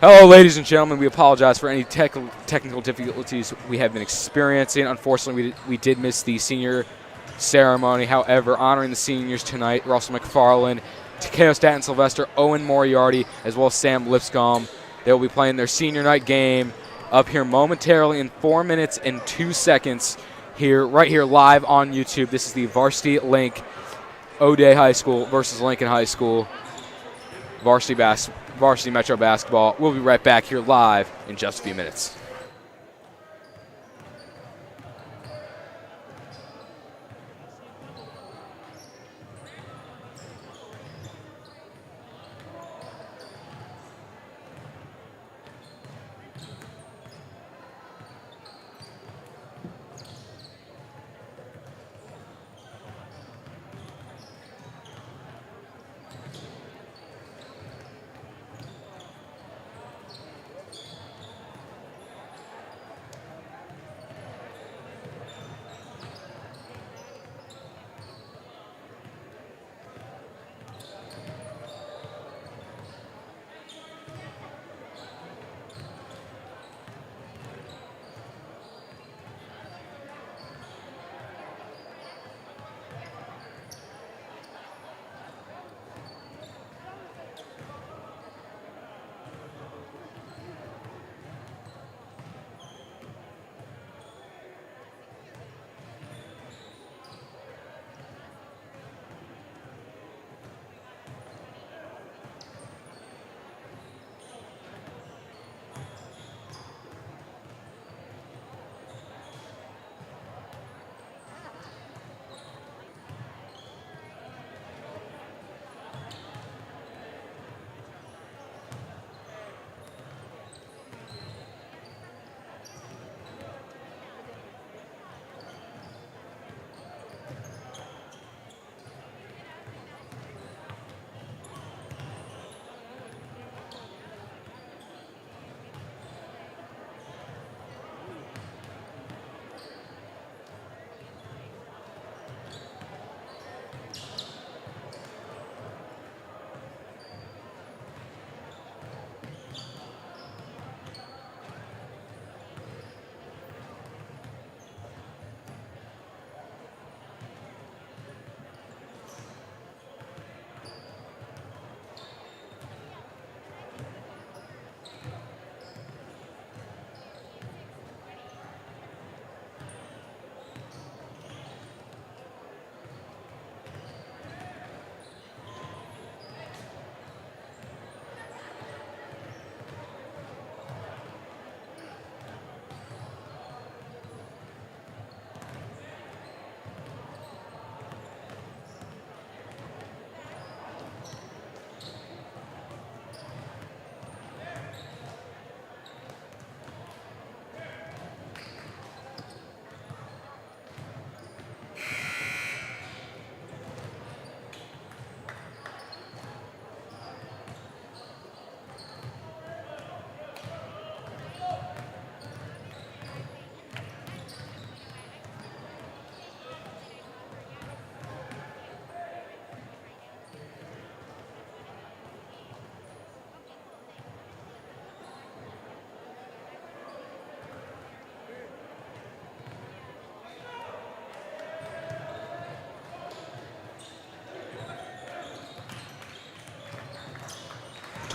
Hello, ladies and gentlemen. We apologize for any technical difficulties we have been experiencing. Unfortunately, we did miss the senior ceremony. However, honoring the seniors tonight, Russell McFarland, Takeo Staten Sylvester, Owen Moriarty, as well as Sam Lipscomb. They will be playing their senior night game up here momentarily in 4 minutes and 2 seconds right here live on YouTube. This is the Varsity Link O'Day High School versus Lincoln High School Varsity Metro basketball. We'll be right back here live in just a few minutes.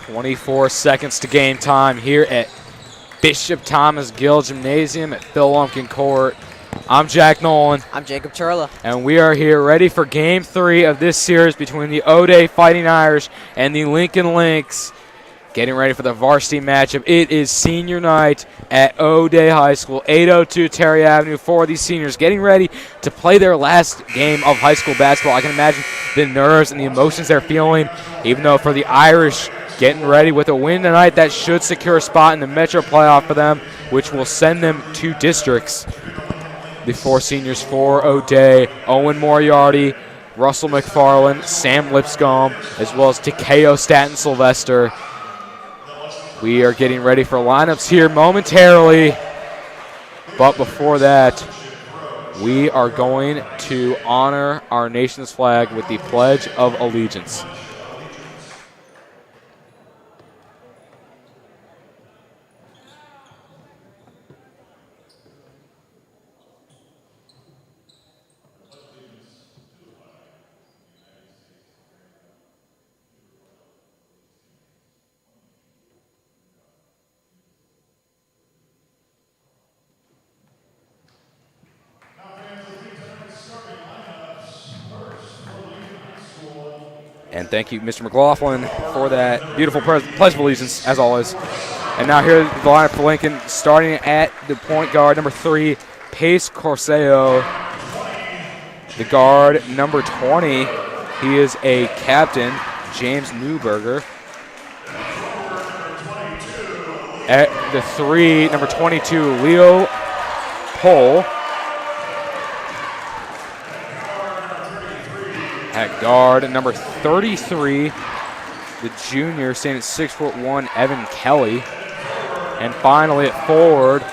"24 seconds to game time here at Bishop Thomas Gill Gymnasium at Phil Lumpkin Court. I'm Jack Nolan. I'm Jacob Turla. And we are here ready for Game 3 of this series between the O'Day Fighting Irish and the Lincoln Lynx. Getting ready for the varsity matchup. It is senior night at O'Day High School, 802 Terry Avenue for these seniors. Getting ready to play their last game of high school basketball. I can imagine the nerves and the emotions they're feeling, even though for the Irish, getting ready with a win tonight, that should secure a spot in the Metro playoff for them, which will send them to districts. The four seniors for O'Day: Owen Moriarty, Russell McFarland, Sam Lipscomb, as well as Takeo Staten Sylvester. We are getting ready for lineups here momentarily, but before that, we are going to honor our nation's flag with the Pledge of Allegiance. And thank you, Mr. McLaughlin, for that beautiful pledge of allegiance, as always. And now here's the lineup for Lincoln, starting at the point guard, number 3, Pace Corseo. The guard, number 20, he is a captain, James Newberger. At the 3, number 22, Leo Pohl. At guard, number 33, the junior, standing at 6'1", Evan Kelly. And finally at forward,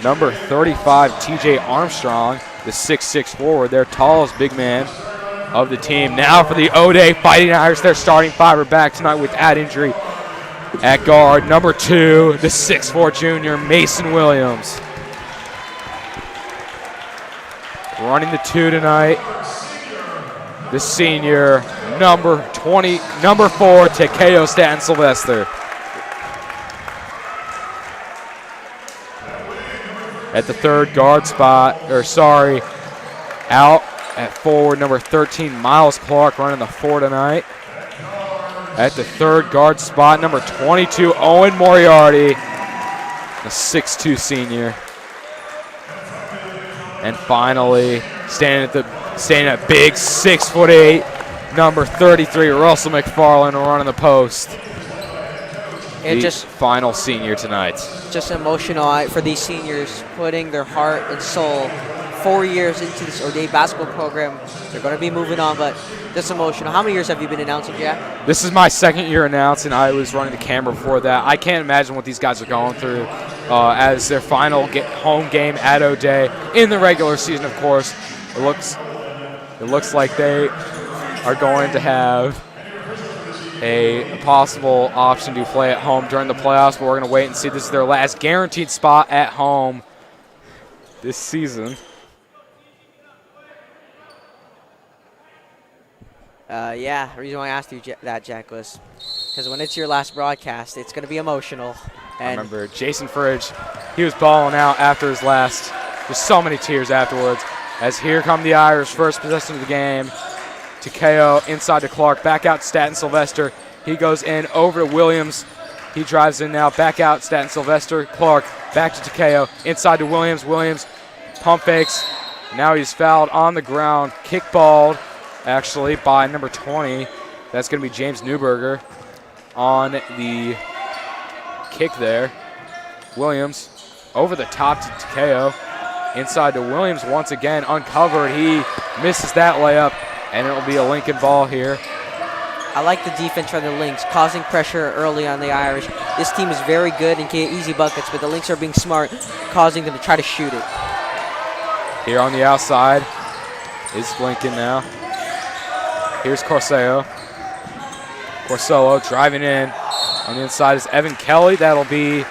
number 35, TJ Armstrong, the 6'6" forward, their tallest big man of the team. Now for the O'Day Fighting Irish, their starting 5 are back tonight without injury. At guard, number 2, the 6'4" junior, Mason Williams. Running the 2 tonight, the senior, number 4, Takeo Stanton Sylvester. At the 3rd guard spot, out at forward, number 13, Miles Clark, running the 4 tonight. At the 3rd guard spot, number 22, Owen Moriarty, the 6'2" senior. And finally, standing at big 6'8", number 33, Russell McFarland, running the post. And the just final senior tonight. Just emotional for these seniors, putting their heart and soul 4 years into this O'Day basketball program. They're going to be moving on, but just emotional. How many years have you been announcing, Jack? This is my 2nd year announcing. I was running the camera before that. I can't imagine what these guys are going through as their final home game at O'Day in the regular season, of course. It looks like they are going to have a possible option to play at home during the playoffs, but we're going to wait and see. This is their last guaranteed spot at home this season. The reason why I asked you that, Jack, was because when it's your last broadcast, it's going to be emotional. And I remember Jason Fridge, he was balling out after his last, just so many tears afterwards. As here come the Irish, first possession of the game. Takeo inside to Clark, back out to Stanton Sylvester. He goes in over to Williams. He drives in now, back out Stanton Sylvester. Clark back to Takeo, inside to Williams. Williams pump fakes. Now he's fouled on the ground, kickballed actually by number 20. That's going to be James Newberger on the kick there. Williams over the top to Takeo. Inside to Williams once again, uncovered. He misses that layup, and it'll be a Lincoln ball here. I like the defense from the Lynx, causing pressure early on the Irish. This team is very good and can get easy buckets, but the Lynx are being smart, causing them to try to shoot it. Here on the outside is Lincoln now. Here's Corseo. Corsello driving in. On the inside is Evan Kelly. That'll be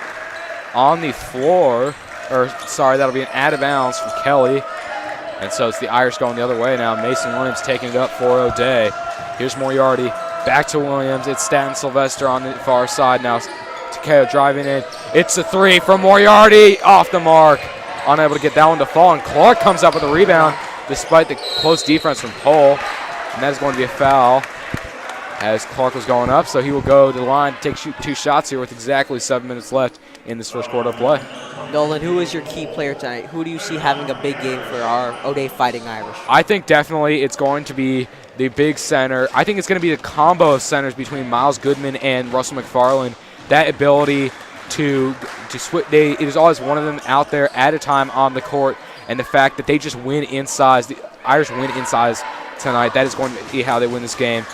on the floor. That'll be an out of bounds from Kelly. And so it's the Irish going the other way now. Mason Williams taking it up for O'Day. Here's Moriarty. Back to Williams. It's Stanton Sylvester on the far side now. Takeo driving in. It's a 3 from Moriarty. Off the mark. Unable to get that one to fall. And Clark comes up with a rebound despite the close defense from Pohl. And that is going to be a foul as Clark was going up. So he will go to the line to shoot 2 shots here with exactly 7 minutes left in this first quarter of play. Nolan, who is your key player tonight? Who do you see having a big game for our O'Day Fighting Irish? I think definitely it's going to be the big center. I think it's going to be the combo of centers between Miles Goodman and Russell McFarland. That ability to switch, it is always one of them out there at a time on the court, and the fact that they just win in size, the Irish win in size tonight, that is going to be how they win this game.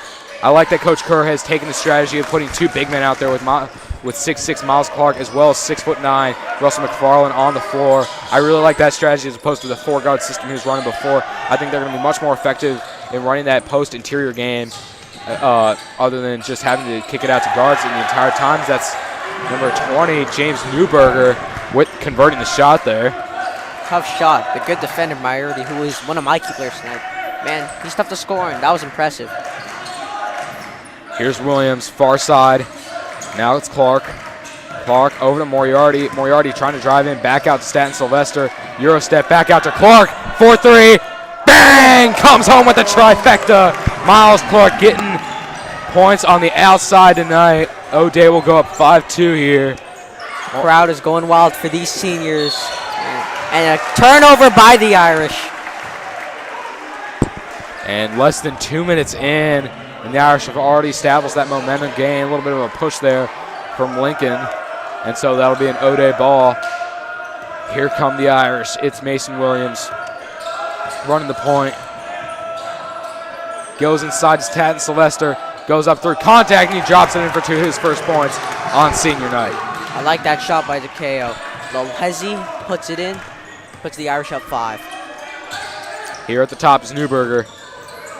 I like that Coach Kerr has taken the strategy of putting 2 big men out there with 6'6" Miles Clark as well as 6'9" Russell McFarland on the floor. I really like that strategy as opposed to the 4-guard system he was running before. I think they're going to be much more effective in running that post-interior game other than just having to kick it out to guards the entire time. That's number 20, James Newberger, with converting the shot there. Tough shot. The good defender, Moriarty, who is one of my key players tonight. Man, he's tough to score, and that was impressive. Here's Williams, far side. Now it's Clark. Clark over to Moriarty. Moriarty trying to drive in, back out to Stanton Sylvester. Euro step, back out to Clark. 4-3. Bang! Comes home with a trifecta. Miles Clark getting points on the outside tonight. O'Day will go up 5-2 here. Crowd is going wild for these seniors. And a turnover by the Irish. And less than 2 minutes in, and the Irish have already established that momentum gain. A little bit of a push there from Lincoln. And so that'll be an O'Day ball. Here come the Irish. It's Mason Williams running the point. Goes inside to Staten Sylvester. Goes up through contact, and he drops it in for his first points on senior night. I like that shot by DeKeo. Lohezi puts it in, puts the Irish up 5. Here at the top is Newberger.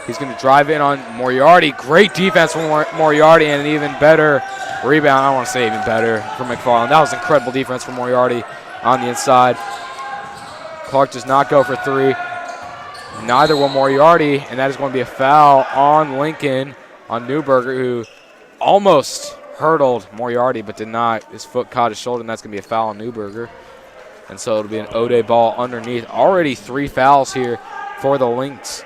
He's going to drive in on Moriarty. Great defense from Moriarty and an even better rebound. I don't want to say even better from McFarland. That was incredible defense from Moriarty on the inside. Clark does not go for 3. Neither will Moriarty, and that is going to be a foul on Lincoln, on Newberger, who almost hurdled Moriarty but did not. His foot caught his shoulder, and that's going to be a foul on Newberger. And so it'll be an O'Day ball underneath. Already 3 fouls here for the Lynx.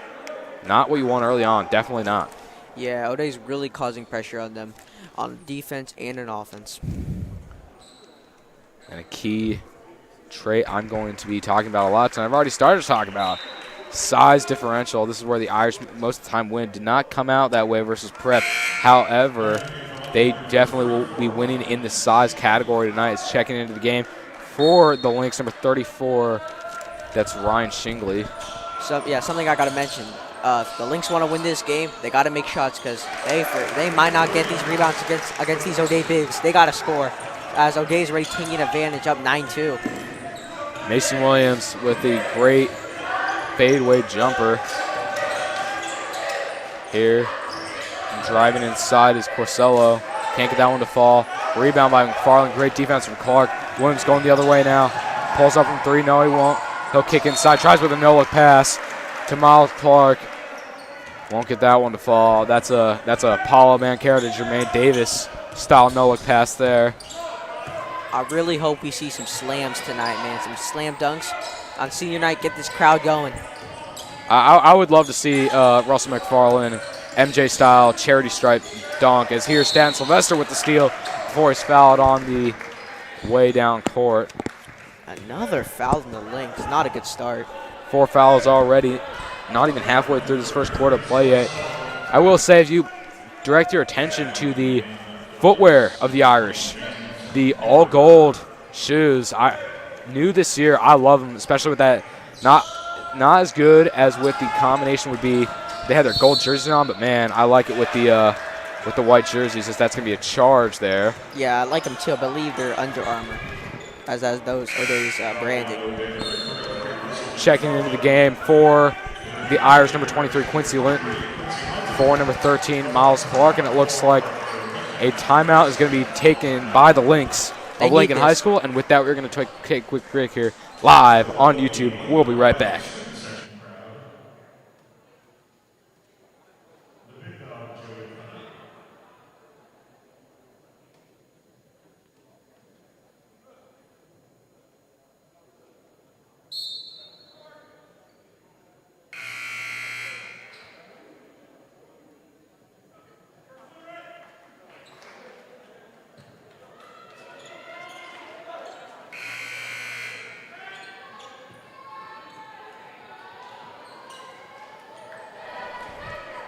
Not what you want early on. Definitely not. Yeah, O'Day's really causing pressure on them on defense and in offense. And a key trait I'm going to be talking about a lot tonight. I've already started to talk about size differential. This is where the Irish most of the time win. Did not come out that way versus Prep. However, they definitely will be winning in the size category tonight. It's checking into the game for the Lynx, number 34. That's Ryan Shingley. So, yeah, something I got to mention. If the Lynx want to win this game, they got to make shots because they might not get these rebounds against these O'Day bigs. They got to score, as O'Day's already taking advantage, up 9-2. Mason Williams with the great fadeaway jumper. Here, driving inside is Corsello. Can't get that one to fall. Rebound by McFarland. Great defense from Clark. Williams going the other way now. Pulls up from 3. No, he won't. He'll kick inside. Tries with a no-look pass to Miles Clark. Won't get that one to fall. That's a Paulo Banchero to Jermaine Davis style no-look pass there. I really hope we see some slams tonight, man. Some slam dunks on senior night. Get this crowd going. I would love to see Russell McFarland MJ-style charity stripe dunk, as here's Staten Sylvester with the steal before he's fouled on the way down court. Another foul in the Lynx. Not a good start. 4 fouls already. Not even halfway through this first quarter of play yet. I will say, if you direct your attention to the footwear of the Irish, the all-gold shoes, new this year. I love them, especially with that. Not as good as with the combination would be. They had their gold jerseys on, but man, I like it with the white jerseys, as that's going to be a charge there. Yeah, I like them too. I believe they're Under Armour, as those branding. Checking into the game for the Irish, number 23, Quincy Linton. For number 13, Miles Clark, and it looks like a timeout is going to be taken by the Lynx of Lincoln High School. And with that, we're going to take a quick break here live on YouTube. We'll be right back.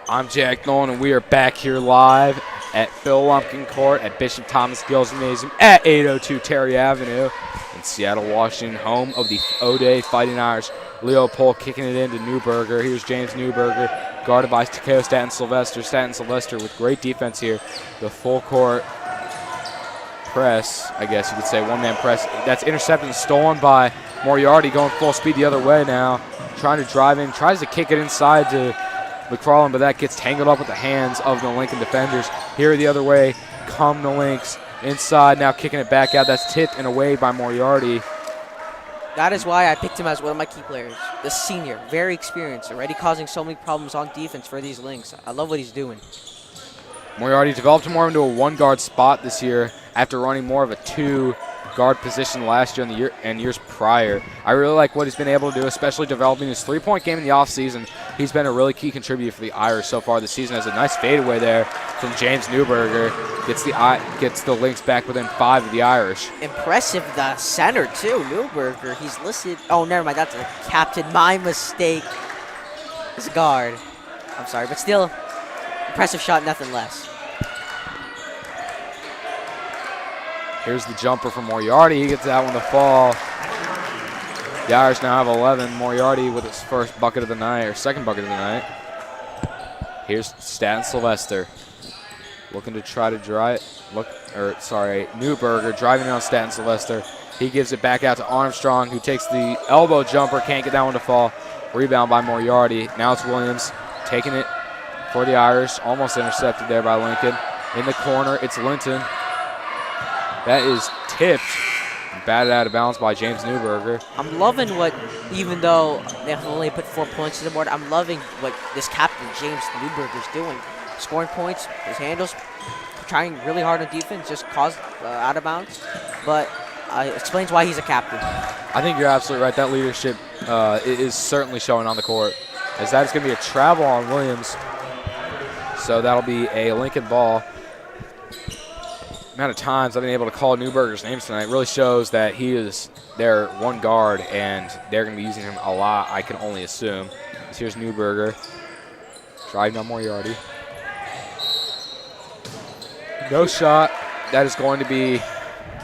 I'm Jack Nolan, and we are back here live at Phil Lumpkin Court at Bishop Thomas Gills Gymnasium at 802 Terry Avenue in Seattle, Washington, home of the O'Day Fighting Irish. Leo Pohl kicking it into Newberger. Here's James Newberger, guarded by Takeo Staten Sylvester. Staten Sylvester with great defense here. The full court press, I guess you could say, one-man press. That's intercepted and stolen by Moriarty, going full speed the other way now. Trying to drive in, tries to kick it inside to McFarland, but that gets tangled up with the hands of the Lincoln defenders. Here the other way come the Lynx. Inside now, kicking it back out. That's tipped and away by Moriarty. That is why I picked him as one of my key players. The senior, very experienced, already causing so many problems on defense for these Lynx. I love what he's doing. Moriarty developed more into a one-guard spot this year after running more of a two-guard position last year and years prior. I really like what he's been able to do, especially developing his three-point game in the offseason. He's been a really key contributor for the Irish so far this season. Has a nice fadeaway there from James Newberger. Gets the Lynx back within 5 of the Irish. Impressive, the center too, Newberger. He's listed. Oh, never mind. That's a captain. My mistake. It's a guard. I'm sorry, but still, impressive shot, nothing less. Here's the jumper from Moriarty. He gets that one to fall. The Irish now have 11. Moriarty with his first bucket of the night, or second bucket of the night. Here's Staten Sylvester looking to try to drive. Newberger driving down Staten Sylvester. He gives it back out to Armstrong, who takes the elbow jumper. Can't get that one to fall. Rebound by Moriarty. Now it's Williams taking it for the Irish. Almost intercepted there by Lincoln. In the corner, it's Linton. That is tipped. Batted out of bounds by James Newberger. I'm loving what, even though they only put 4 points to the board, I'm loving what this captain, James Newberger, is doing. Scoring points, his handles, trying really hard on defense, just caused out of bounds. But explains why he's a captain. I think you're absolutely right. That leadership is certainly showing on the court. As that is going to be a travel on Williams. So that'll be a Lincoln ball. Amount of times I've been able to call Newberger's names tonight really shows that he is their one guard, and they're going to be using him a lot, I can only assume. So here's Newberger driving on Moriarty. No shot. That is going to be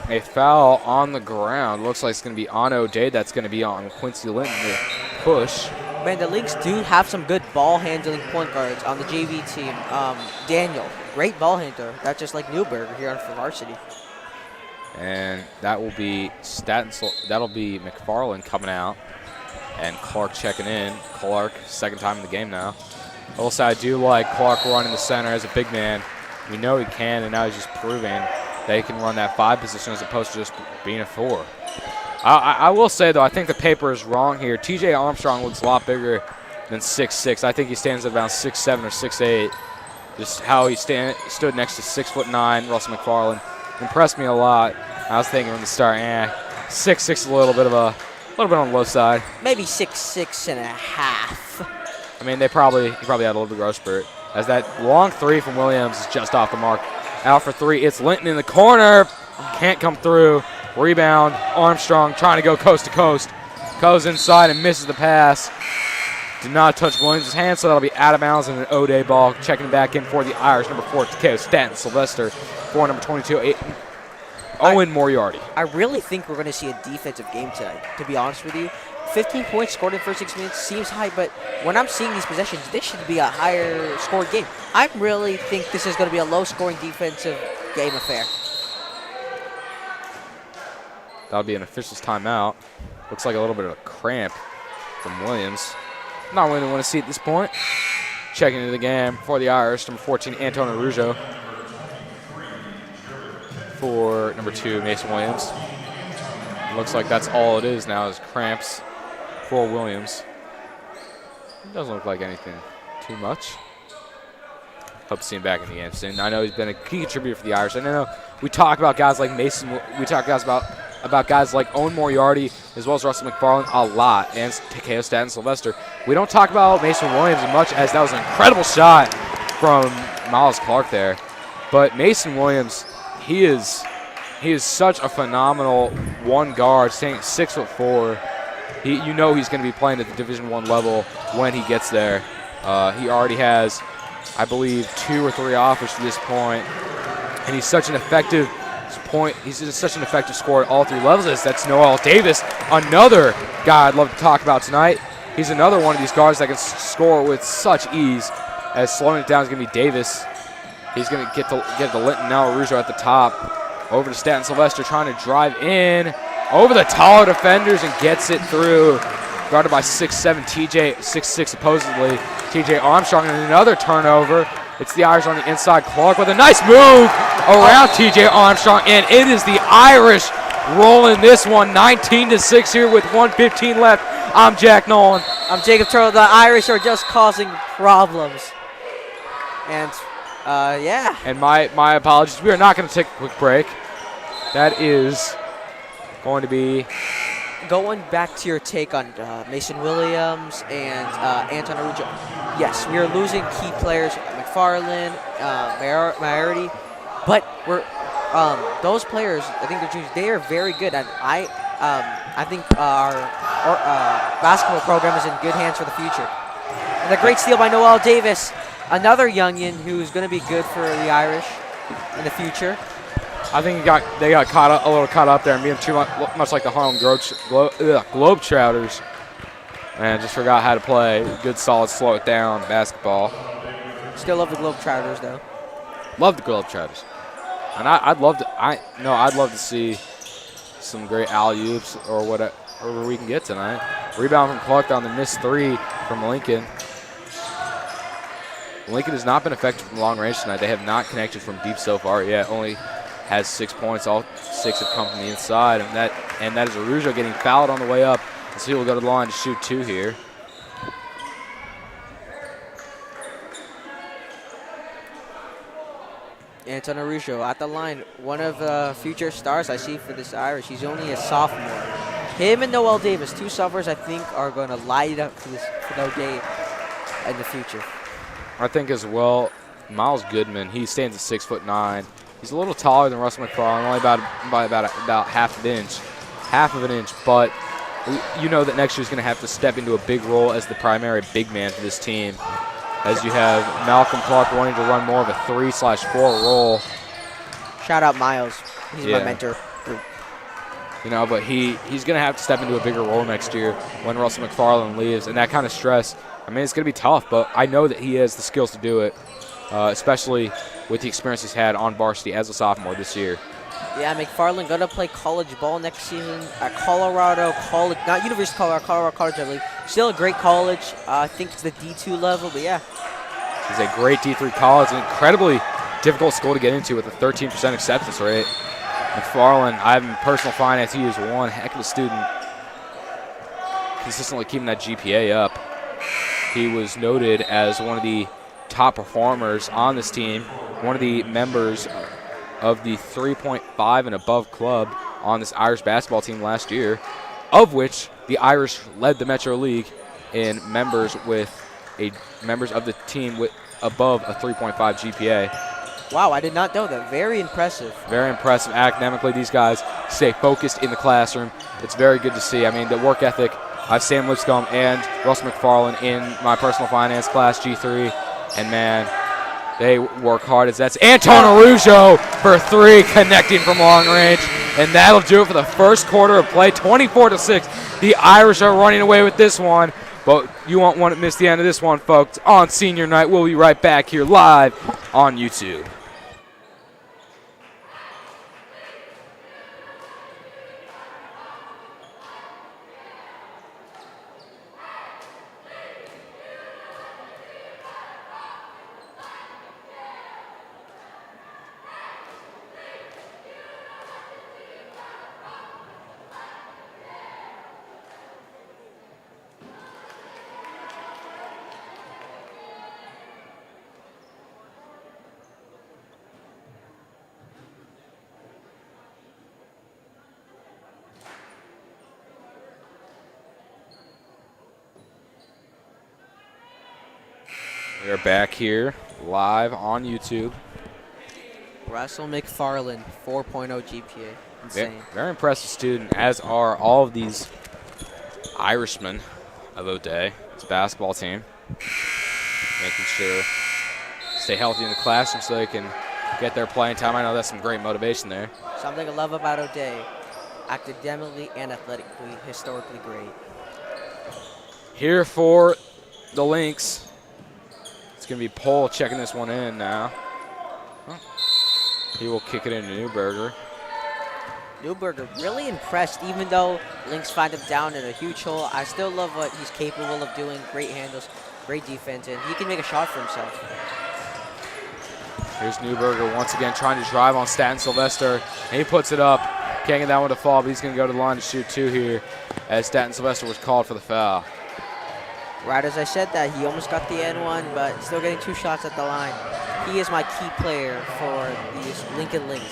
a foul on the ground. Looks like it's going to be on O'Day. That's going to be on Quincy Linton to push. Man, the Lynx do have some good ball-handling point guards on the JV team. Daniel, great ball handler. That's just like Newberger here for varsity. And that will be that'll be McFarland coming out, and Clark checking in. Clark, second time in the game now. Also, I do like Clark running the center as a big man. We know he can, and now he's just proving that he can run that 5 position as opposed to just being a 4. I will say, though, I think the paper is wrong here. T.J. Armstrong looks a lot bigger than 6'6". I think he stands at about 6'7" or 6'8". Just how he stood next to 6'9" Russell McFarland impressed me a lot. I was thinking from the start, 6'6" a little bit on the low side. Maybe 6'6 and a half. I mean, he probably had a little bit of growth spurt. As that long 3 from Williams is just off the mark. Out for 3, it's Linton in the corner. Can't come through. Rebound, Armstrong trying to go coast to coast. Goes inside and misses the pass. Did not touch Williams' hand, so that'll be out of bounds and an O'Day ball. Checking back in for the Irish, number 4, Takeo Staten Sylvester. For number 22, Owen Moriarty. I really think we're going to see a defensive game tonight, to be honest with you. 15 points scored in the first 6 minutes seems high, but when I'm seeing these possessions, this should be a higher scored game. I really think this is going to be a low-scoring defensive game affair. That'll be an official's timeout. Looks like a little bit of a cramp from Williams. Not really want to see at this point. Checking into the game for the Irish, number 14, Antonio Rujo. For number 2, Mason Williams. Looks like that's all it is now is cramps for Williams. It doesn't look like anything too much. Hope to see him back in the game soon. I know he's been a key contributor for the Irish. I know we talk about guys like Mason. We talk about guys like Owen Moriarty as well as Russell McFarland a lot, and Takeo Staten Sylvester. We don't talk about Mason Williams as much as that was an incredible shot from Miles Clark there. But Mason Williams, he is such a phenomenal one guard, staying at 6'4". You know he's going to be playing at the Division I level when he gets there. He already has, I believe, 2 or 3 offers to this point, and he's such an effective scorer at all 3 levels. That's Noel Davis, another guy I'd love to talk about tonight. He's another one of these guards that can score with such ease. As slowing it down is going to be Davis. He's going to get to Linton now. Arujo at the top. Over to Staten Sylvester trying to drive in. Over the taller defenders and gets it through. Guarded by 6'7", TJ, 6'6", supposedly. TJ Armstrong and another turnover. It's the Irish on the inside. Clark with a nice move around TJ Armstrong, and it is the Irish rolling this one 19-6 here with 1:15 left. I'm Jack Nolan. I'm Jacob Turtle. The Irish are just causing problems. And, yeah. And my apologies. We are not going to take a quick break. That is going to be going back to your take on Mason Williams and Anton Arujo, yes, we are losing key players, McFarland, Majority, but we're those players. I think they are very good, and I think our basketball program is in good hands for the future. And a great steal by Noel Davis, another youngin who's going to be good for the Irish in the future. I think they got a little caught up there and being too much like the Harlem Globetrotters. And just forgot how to play. Good, solid, slow it down basketball. Still love the Globetrotters, though. Love the Globetrotters. And I'd love to see some great alley-oops or whatever we can get tonight. Rebound from Clark on the missed three from Lincoln. Lincoln has not been effective from long range tonight. They have not connected from deep so far yet. Only has 6 points. All 6 have come from the inside, and that is Arujo getting fouled on the way up. So he will go to the line to shoot 2 here. Anton Arujo at the line, one of the future stars I see for this Irish. He's only a sophomore. Him and Noel Davis, 2 sophomores I think are going to light up for no day in the future. I think as well, Miles Goodman, he stands at 6'9". He's a little taller than Russell McFarland, only by about half of an inch. But you know that next year he's going to have to step into a big role as the primary big man for this team, as you have Malcolm Clark wanting to run more of a 3/4 role. Shout out Miles, he's my mentor. You know, but he's going to have to step into a bigger role next year when Russell McFarland leaves, and that kind of stress. I mean, it's going to be tough, but I know that he has the skills to do it, especially with the experience he's had on varsity as a sophomore this year. Yeah, McFarland going to play college ball next season at Colorado College, not University of Colorado College, I believe. Still a great college. I think it's the D2 level, but yeah. He's a great D3 college, an incredibly difficult school to get into with a 13% acceptance rate. McFarland, I'm in personal finance. He is one heck of a student, consistently keeping that GPA up. He was noted as one of the top performers on this team, one of the members of the 3.5 and above club on this Irish basketball team last year, of which the Irish led the Metro League in members of the team with above a 3.5 GPA. Wow, I did not know that. Very impressive. Very impressive academically. These guys stay focused in the classroom. It's very good to see. I mean, the work ethic. I have Sam Lipscomb and Russell McFarland in my personal finance class, G3, and man, they work hard. That's Anton Arujo for 3, connecting from long range, and that'll do it for the first quarter of play, 24-6. The Irish are running away with this one, but you won't want to miss the end of this one, folks. On senior night, we'll be right back here live on YouTube. We are back here live on YouTube. Russell McFarland, 4.0 GPA. Insane. Very impressive student, as are all of these Irishmen of O'Day. It's a basketball team. Making sure stay healthy in the classroom so they can get their playing time. I know that's some great motivation there. Something I love about O'Day. Academically and athletically, historically great. Here for the Lynx. It's going to be Pohl checking this one in now. Oh. He will kick it into Newberger. Newberger really impressed, even though Lynx find him down in a huge hole. I still love what he's capable of doing. Great handles, great defense, and he can make a shot for himself. Here's Newberger once again trying to drive on Staten Sylvester, and he puts it up. Can't get that one to fall, but he's going to go to the line to shoot 2 here as Staten Sylvester was called for the foul. Right as I said that, he almost got the N1, but still getting 2 shots at the line. He is my key player for these Lincoln Lynx.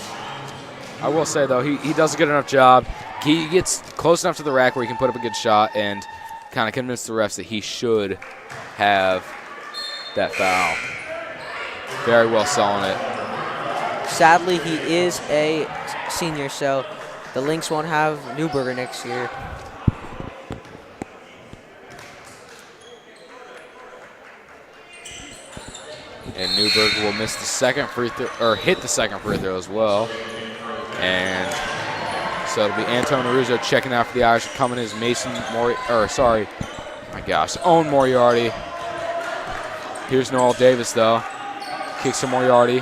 I will say, though, he does a good enough job he gets close enough to the rack where he can put up a good shot and kind of convince the refs that he should have that foul. Very well selling it. Sadly, he is a senior, so the Lynx won't have Newberger next year. And Newberger will miss the second free throw, or hit the second free throw as well. And so it'll be Anton Aruzzo checking out for the Irish. Coming is Mason Owen Moriarty. Here's Noel Davis though. Kicks to Moriarty.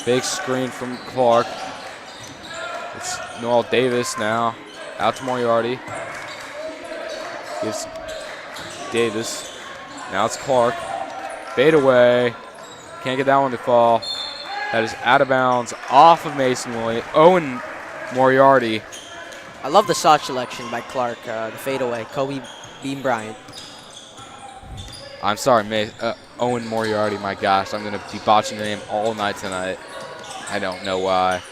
Big screen from Clark. It's Noel Davis now. Out to Moriarty. Gives Davis. Now it's Clark. Fade away. Can't get that one to fall. That is out of bounds off of Owen Moriarty. I love the shot selection by Clark, the fadeaway. Kobe Bean Bryant. I'm sorry, Owen Moriarty, my gosh. I'm going to be botching the name all night tonight. I don't know why.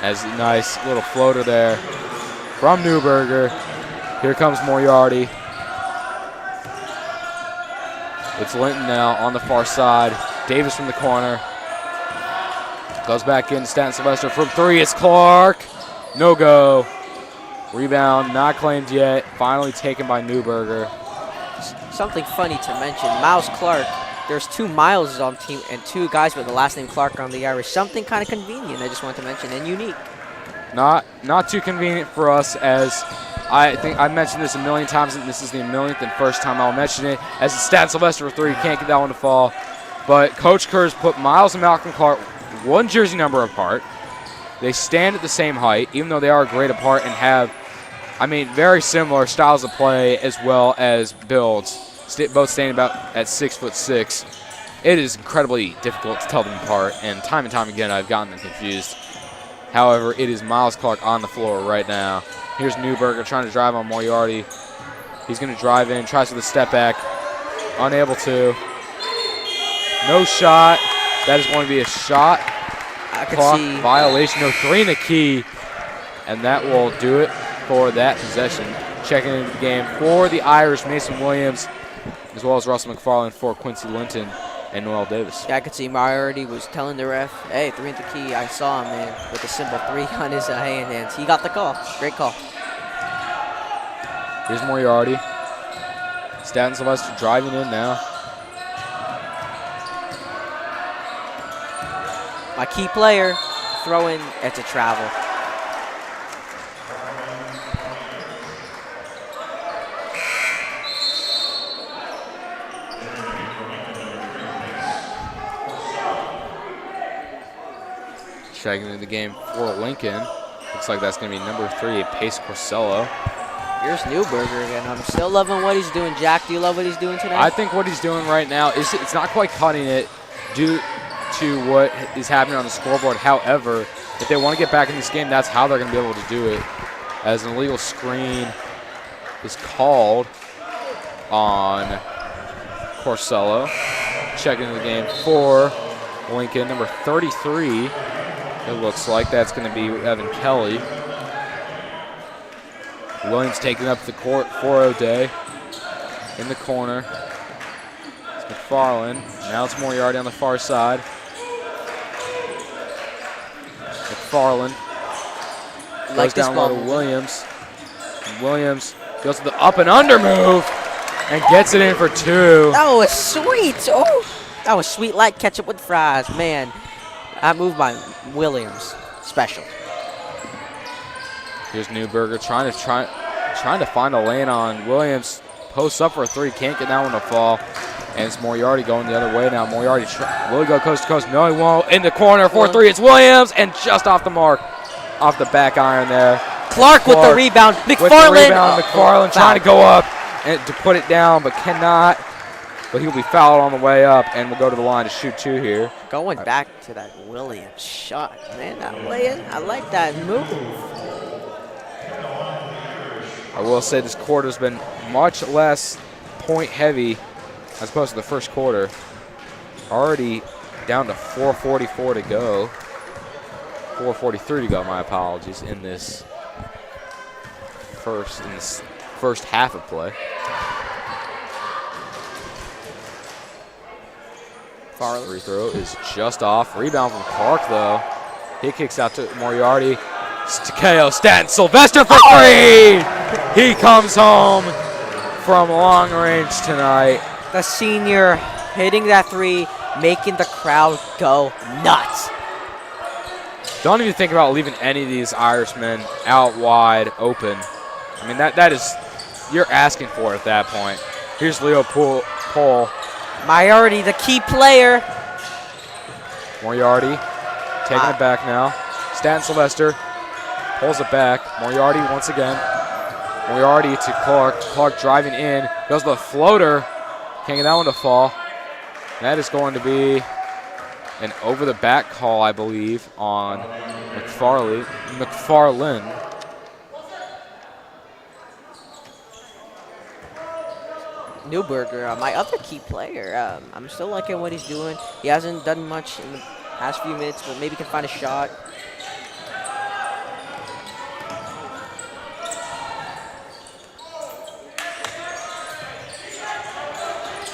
Has a nice little floater there from Newberger. Here comes Moriarty. It's Linton now on the far side. Davis from the corner. Goes back in, Staten Sylvester from three. It's Clark. No go. Rebound not claimed yet. Finally taken by Newberger. Something funny to mention, Miles Clark, there's 2 Miles on the team and 2 guys with the last name Clark on the Irish. Something kind of convenient I just wanted to mention and unique. Not too convenient for us, as I think I mentioned this a million times, and this is the millionth and first time I'll mention it. As it's Staten Sylvester for 3, you can't get that one to fall. But Coach Kerr's put Miles and Malcolm Clark 1 jersey number apart. They stand at the same height, even though they are great apart and have, very similar styles of play as well as builds. Both standing about at 6'6". It is incredibly difficult to tell them apart, and time again I've gotten them confused. However, it is Miles Clark on the floor right now. Here's Newberger trying to drive on Moriarty. He's going to drive in, tries with a step back. Unable to. No shot. That is going to be a shot. Clock violation. No 3 in the key. And that will do it for that possession. Checking into the game for the Irish, Mason Williams, as well as Russell McFarland for Quincy Linton and Noel Davis. Yeah, I could see Moriarty was telling the ref, hey, 3 in the key. I saw him, man, with the symbol 3 on his hand, and he got the call. Great call. Here's Moriarty. Staten Sylvester driving in now. My key player, throw in, it's a travel. Checking into the game for Lincoln. Looks like that's going to be number 3, Pace Corsello. Here's Newberger again. I'm still loving what he's doing. Jack, do you love what he's doing today? I think what he's doing right now is it's not quite cutting it due to what is happening on the scoreboard. However, if they want to get back in this game, that's how they're going to be able to do it. As an illegal screen is called on Corsello. Checking into the game for Lincoln, number 33. It looks like that's going to be Evan Kelly. Williams taking up the court for O'Day. In the corner. It's McFarland. Now it's Moriarty on the far side. McFarland goes down low to Williams. And Williams goes to the up and under move and gets it in for 2. That was sweet. Oh, that was sweet like ketchup with fries. Man, that move by Williams. Special. Here's Newberger trying to find a lane on Williams. Posts up for a 3. Can't get that one to fall. And it's Moriarty going the other way now. Moriarty will he go coast to coast? No, he won't. In the corner, 4-3. It's Williams, and just off the mark, off the back iron there. Clark with the rebound. McFarland. With the rebound. McFarland trying to go up and to put it down, but cannot. But he'll be fouled on the way up, and will go to the line to shoot 2 here. Going back to that Williams shot, man, that lay-in, I like that move. I will say this quarter has been much less point heavy as opposed to the first quarter. Already down to 4:44 to go. 4:43 to go, my apologies, in this first in this first half of play. Farley. Free throw is just off. Rebound from Clark, though. He kicks out to Moriarty. Takeo Stanton Sylvester for three! He comes home from long range tonight. The senior hitting that three, making the crowd go nuts. Don't even think about leaving any of these Irishmen out wide open. I mean, that is, you're asking for it at that point. Here's Leo Pohl. Moriarty, the key player. Moriarty taking it back now. Stanton Sylvester pulls it back. Moriarty once again. Moriarty to Clark. Clark driving in. Goes to the floater. Can't get that one to fall. That is going to be an over-the-back call, I believe, on McFarlane. Newberger, my other key player. I'm still liking what he's doing. He hasn't done much in the past few minutes, but maybe can find a shot.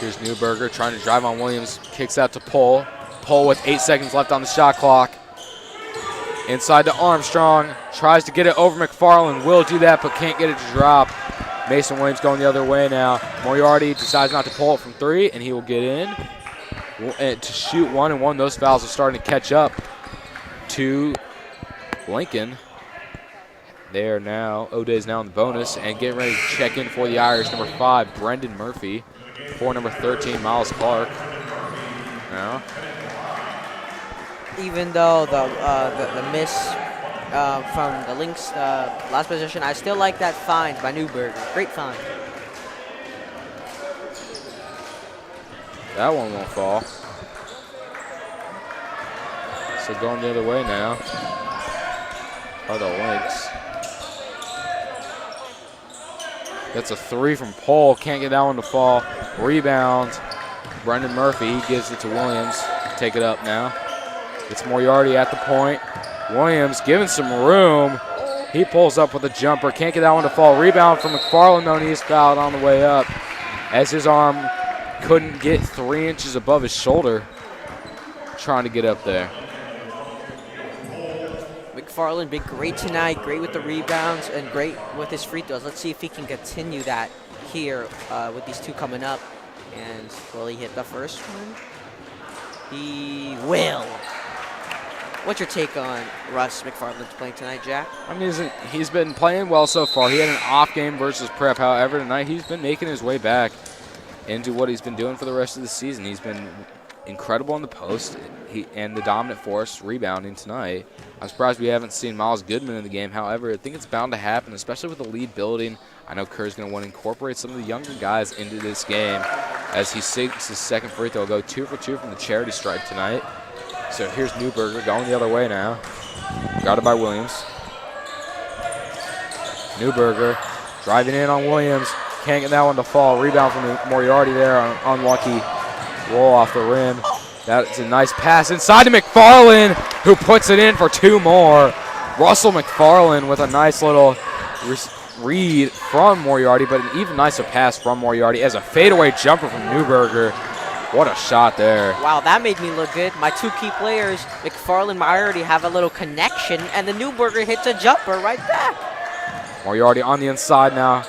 Here's Newberger trying to drive on Williams. Kicks out to Pohl. Pohl with 8 seconds left on the shot clock. Inside to Armstrong. Tries to get it over McFarland. Will do that, but can't get it to drop. Mason Williams going the other way now. Moriarty decides not to pull it from three, and he will get in to shoot 1-1. Those fouls are starting to catch up to Lincoln. They are now, O'Day's now in the bonus, and getting ready to check in for the Irish. Number 5, Brendan Murphy. For number 13, Miles Clark. Now, Even though the miss from the Lynx last position, I still like that find by Newberger. Great find. that one won't fall. So going the other way now are the Lynx. That's a three from Pohl. Can't get that one to fall. Rebound. Brendan Murphy. He gives it to Williams. Take it up now. It's Moriarty at the point. Williams giving some room. He pulls up with a jumper. Can't get that one to fall. Rebound from McFarland, though, and he's fouled on the way up as his arm couldn't get 3 inches above his shoulder trying to get up there. McFarland been great tonight, great with the rebounds and great with his free throws. Let's see if he can continue that here with these two coming up. And will he hit the first one? He will. What's your take on Russ McFarland's playing tonight, Jack? I mean, he's been playing well so far. He had an off game versus Prep. However, tonight he's been making his way back into what he's been doing for the rest of the season. He's been incredible in the post and the dominant force rebounding tonight. I'm surprised we haven't seen Miles Goodman in the game. However, I think it's bound to happen, especially with the lead building. I know Kerr's going to want to incorporate some of the younger guys into this game as he sinks his second free throw. Go 2 for 2 from the charity stripe tonight. So here's Newberger going the other way now. Guarded by Williams. Newberger driving in on Williams. Can't get that one to fall. Rebound from Moriarty there. Unlucky roll off the rim. That's a nice pass inside to McFarland, who puts it in for 2 more. Russell McFarland with a nice little read from Moriarty, but an even nicer pass from Moriarty as a fadeaway jumper from Newberger. What a shot there. Wow, that made me look good. My two key players, McFarland and Moriarty, have a little connection, and the Newberger hits a jumper right back. Moriarty on the inside now.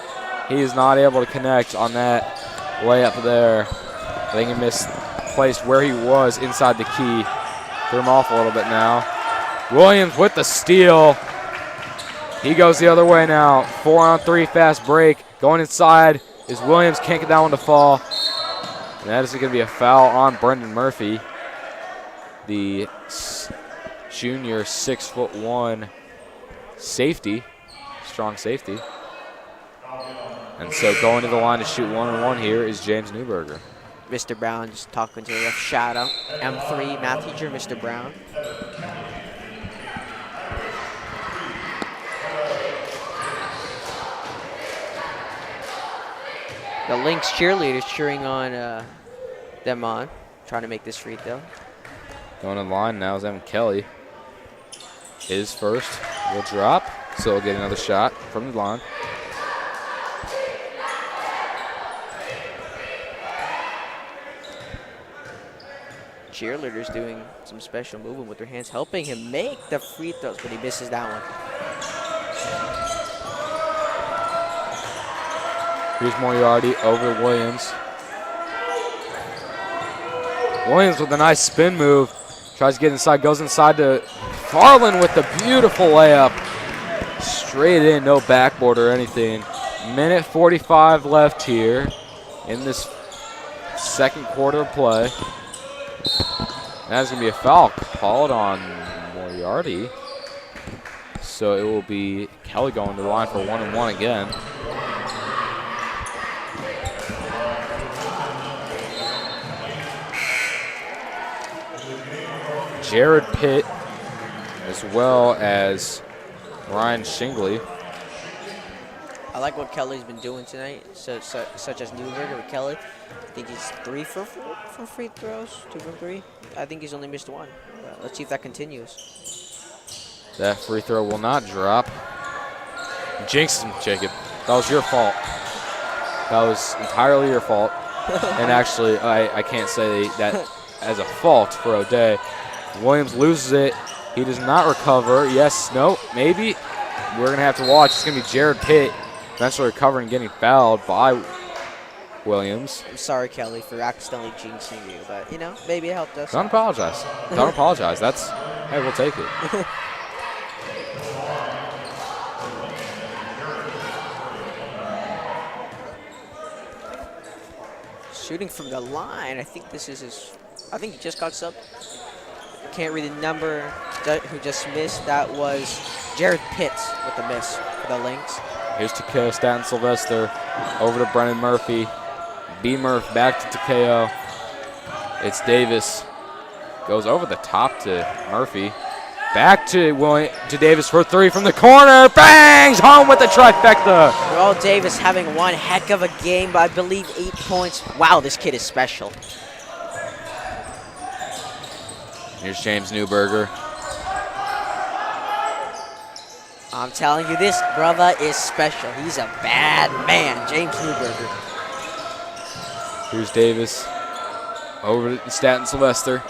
He is not able to connect on that layup there. I think he misplaced where he was inside the key. Threw him off a little bit now. Williams with the steal. He goes the other way now. 4-on-3 fast break. Going inside is Williams. Can't get that one to fall. And that is going to be a foul on Brendan Murphy, the junior 6'1" safety, strong safety. And so going to the line to shoot 1-on-1 here is James Newberger. Mr. Brown just talking to the ref. Shout out M3 math teacher, Mr. Brown. The Lynx cheerleaders cheering on them on, trying to make this free throw. Going to the line now is Evan Kelly. His first will drop, so he'll get another shot from the line. cheerleaders doing some special movement with their hands, helping him make the free throws, but he misses that one. Here's Moriarty over to Williams. Williams with a nice spin move. Tries to get inside, goes inside to Farland with the beautiful layup. Straight in, no backboard or anything. Minute 45 left here in this second quarter of play. That's going to be a foul called on Moriarty. So it will be Kelly going to the line for 1-and-1 again. Jared Pitt, as well as Ryan Shingley. I like what Kelly's been doing tonight, such as Newberger with Kelly. I think he's 3 for 4 for free throws, 2 from 3. I think he's only missed 1. Let's see if that continues. That free throw will not drop. Jinx him, Jacob. That was your fault. That was entirely your fault. And actually, I can't say that as a fault for O'Day. Williams loses it. He does not recover. Yes, no, maybe. We're going to have to watch. It's going to be Jared Pitt eventually recovering and getting fouled by Williams. I'm sorry, Kelly, for accidentally jinxing you, but, you know, maybe it helped us. Don't apologize. Don't apologize. That's, hey, we'll take it. Shooting from the line. I think this is his. I think he just got subbed. Can't read the number who just missed. That was Jared Pitts with the miss for the Lynx. Here's Takeo Staten Sylvester over to Brennan Murphy. B. Murph back to Takeo. It's Davis. Goes over the top to Murphy. Back to Davis for 3 from the corner. Bangs home with the trifecta. Earl Davis having one heck of a game, but I believe 8 points. Wow, this kid is special. Here's James Newberger. I'm telling you, this brother is special. He's a bad man, James Newberger. Here's Davis over to Staten Sylvester.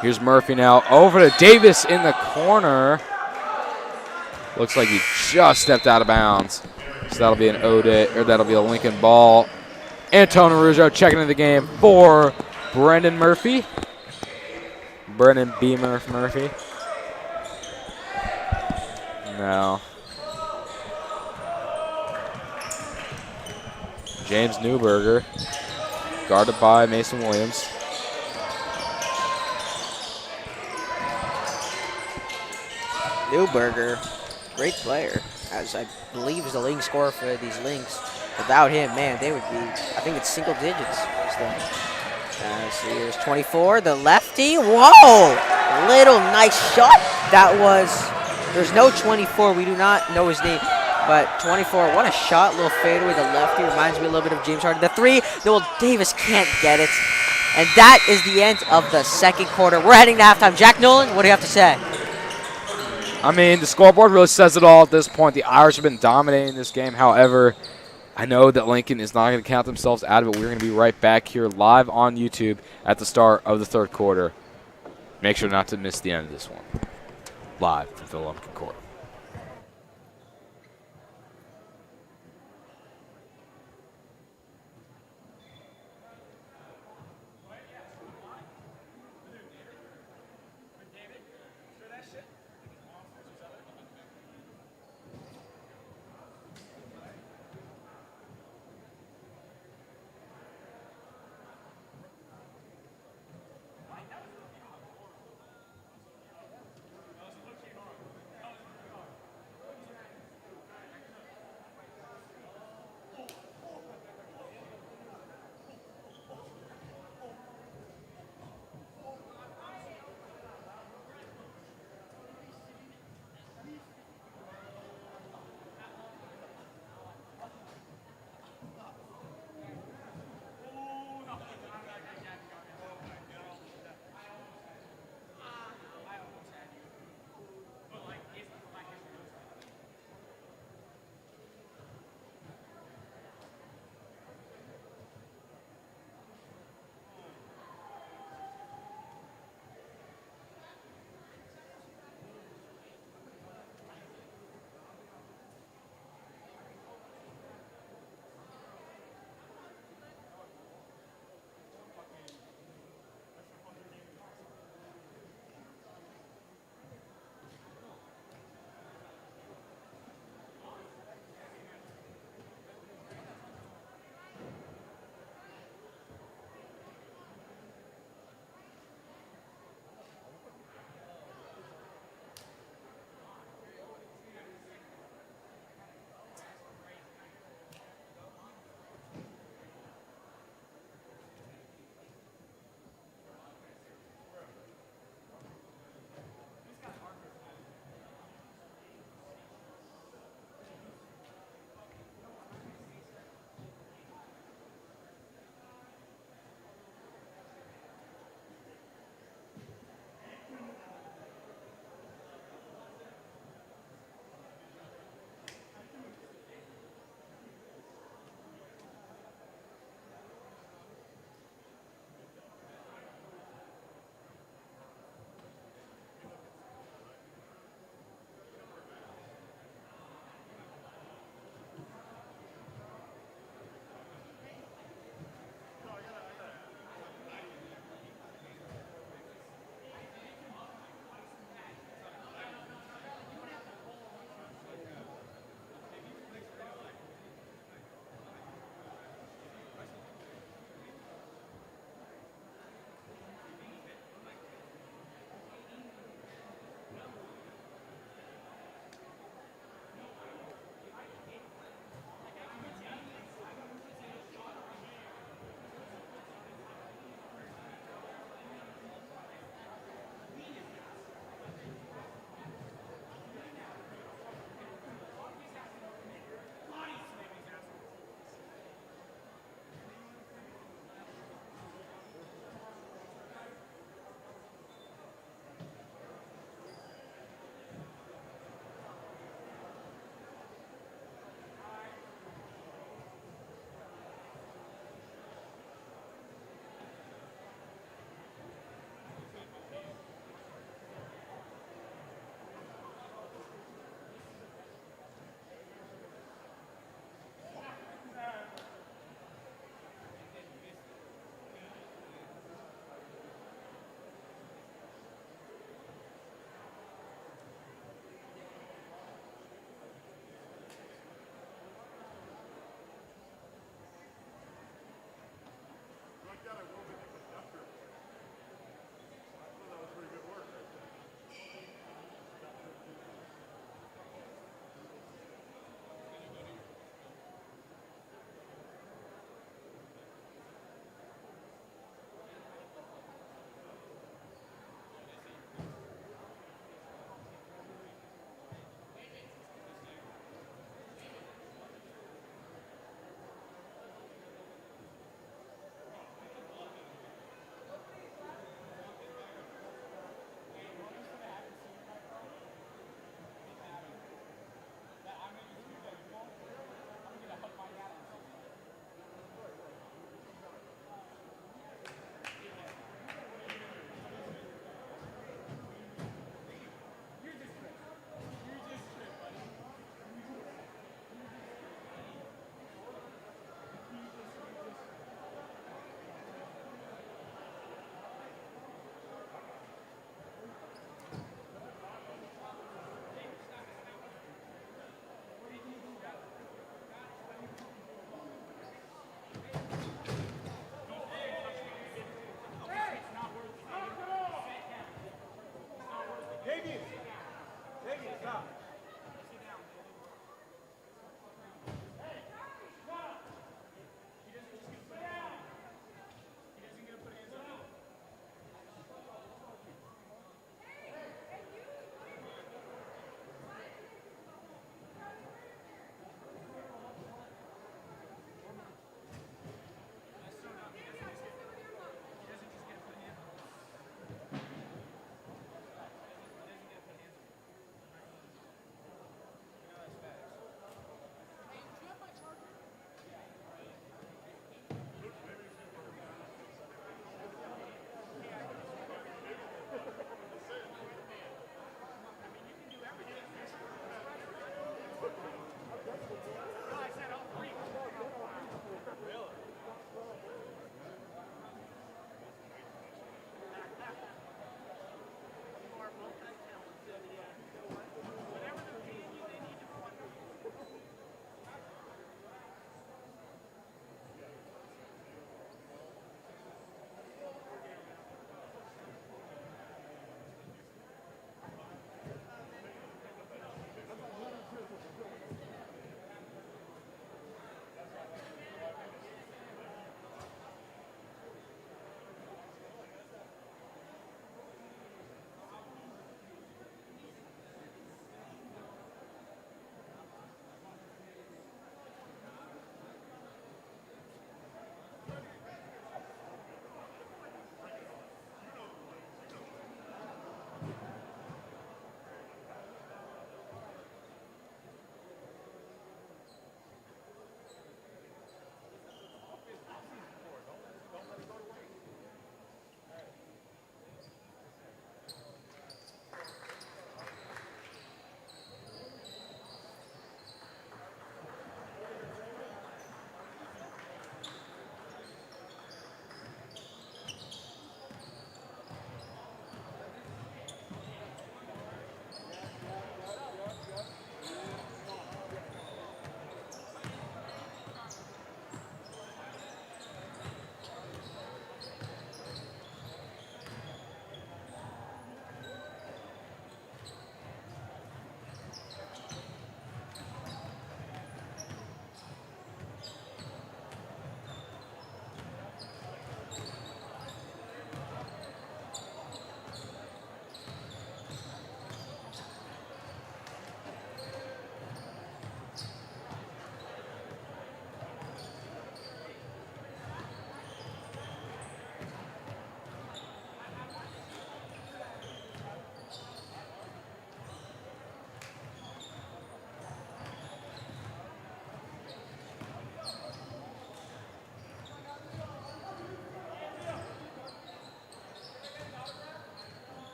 Here's Murphy now over to Davis in the corner. Looks like he just stepped out of bounds. So that'll be an O'Day, or that'll be a Lincoln ball. Antonio Rougeau checking into the game for Brendan Murphy. Brennan B. Murphy. No. James Newberger, guarded by Mason Williams. Newberger, great player, as I believe is the leading scorer for these Lynx. Without him, man, they would be, I think it's single digits still. So here's 24, the lefty. Whoa! Little nice shot. That was, there's no 24. We do not know his name. But 24, what a shot. Little fadeaway, the lefty. Reminds me a little bit of James Harden. The 3, Noel Davis can't get it. And that is the end of the second quarter. We're heading to halftime. Jack Nolan, what do you have to say? I mean, the scoreboard really says it all at this point. The Irish have been dominating this game. However, I know that Lincoln is not going to count themselves out of it. We're going to be right back here live on YouTube at the start of the third quarter. Make sure not to miss the end of this one. Live from Philadelphia Court.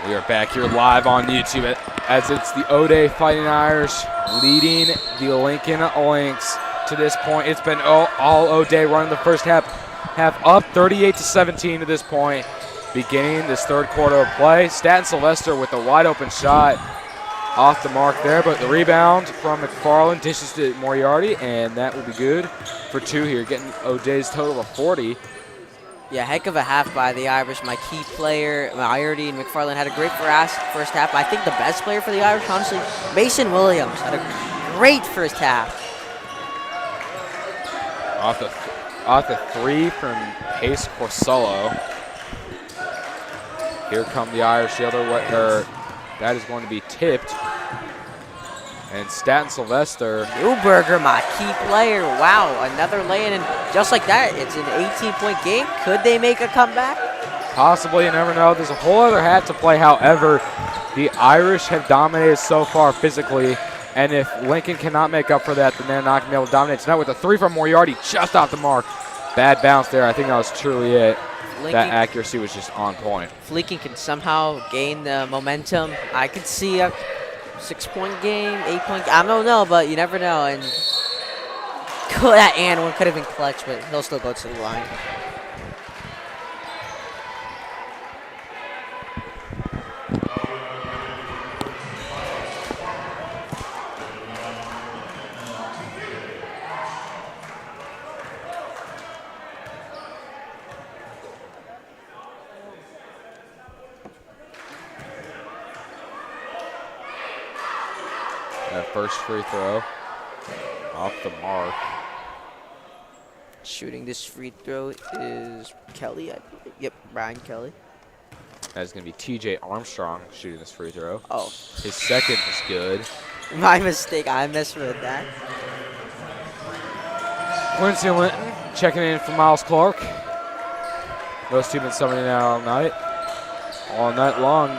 We are back here live on YouTube as it's the O'Day Fighting Irish leading the Lincoln Lynx to this point. It's been all O'Day running the first half up 38-17 to this point. Beginning this third quarter of play. Staten Sylvester with a wide open shot off the mark there, but the rebound from McFarland dishes to Moriarty, and that will be good for 2 here, getting O'Day's total of 40. Yeah, heck of a half by the Irish. My key player, Moriarty and McFarland, had a great first half. I think the best player for the Irish, honestly, Mason Williams, had a great first half. Off the 3 from Pace Corsello. Here come the Irish the other way. That is going to be tipped. And Staten Sylvester. Newberger, my key player. Wow, another lay-in. And just like that, it's an 18-point game. Could they make a comeback? Possibly, you never know. There's a whole other half to play. However, the Irish have dominated so far physically. And if Lincoln cannot make up for that, then they're not going to be able to dominate tonight with a 3 from Moriarty just off the mark. Bad bounce there. I think that was truly it. Lincoln, that accuracy was just on point. If Lincoln can somehow gain the momentum, I could see a 6-point game, 8-point game. I don't know, but you never know. And that and one could have been clutch, but he'll still go to the line. First free throw off the mark. Shooting this free throw is Kelly, I believe. Yep, Brian Kelly. That's going to be TJ Armstrong shooting this free throw. Oh. His second is good. My mistake. I misread that. Quincy Linton checking in for Miles Clark. Those two have been subbing in all night. All night long.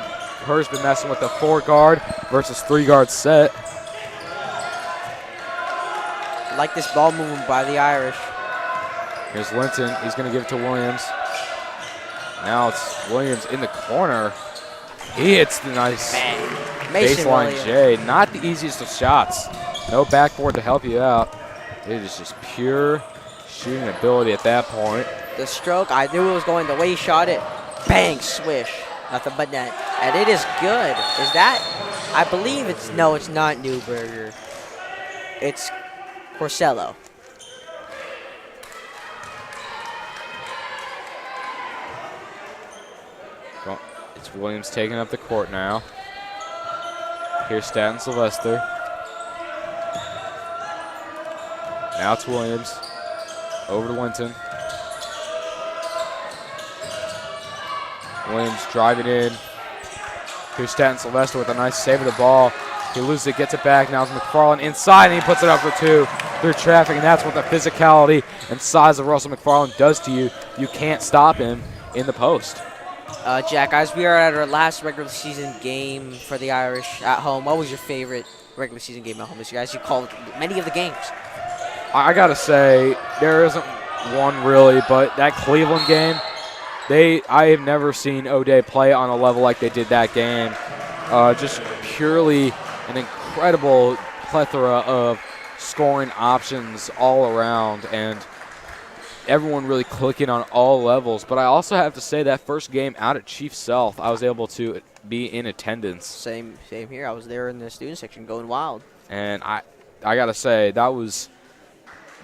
Her's been messing with the 4-guard versus 3-guard set. I like this ball movement by the Irish. Here's Linton. He's going to give it to Williams. Now it's Williams in the corner. He hits the nice baseline J. Not the easiest of shots. No backboard to help you out. It is just pure shooting ability at that point. The stroke, I knew it was going the way he shot it. Bang, swish. Nothing but net. And it is good. Is that? I believe it's, no, it's not Newberger. It's Corsello. Well, it's Williams taking up the court now. Here's Staten Sylvester. Now it's Williams. Over to Linton. Williams driving in. Here's Staten Sylvester with a nice save of the ball. He loses it, gets it back. Now it's McFarland inside, and he puts it up for 2 through traffic, and that's what the physicality and size of Russell McFarland does to you. You can't stop him in the post. Jack, guys, we are at our last regular season game for the Irish at home. What was your favorite regular season game at home this year? As you called many of the games. I got to say, there isn't one really, but that Cleveland game, I have never seen O'Day play on a level like they did that game. Just purely an incredible plethora of scoring options all around, and everyone really clicking on all levels. But I also have to say that first game out at Chief Sealth, I was able to be in attendance. Same here. I was there in the student section going wild. And I got to say, that was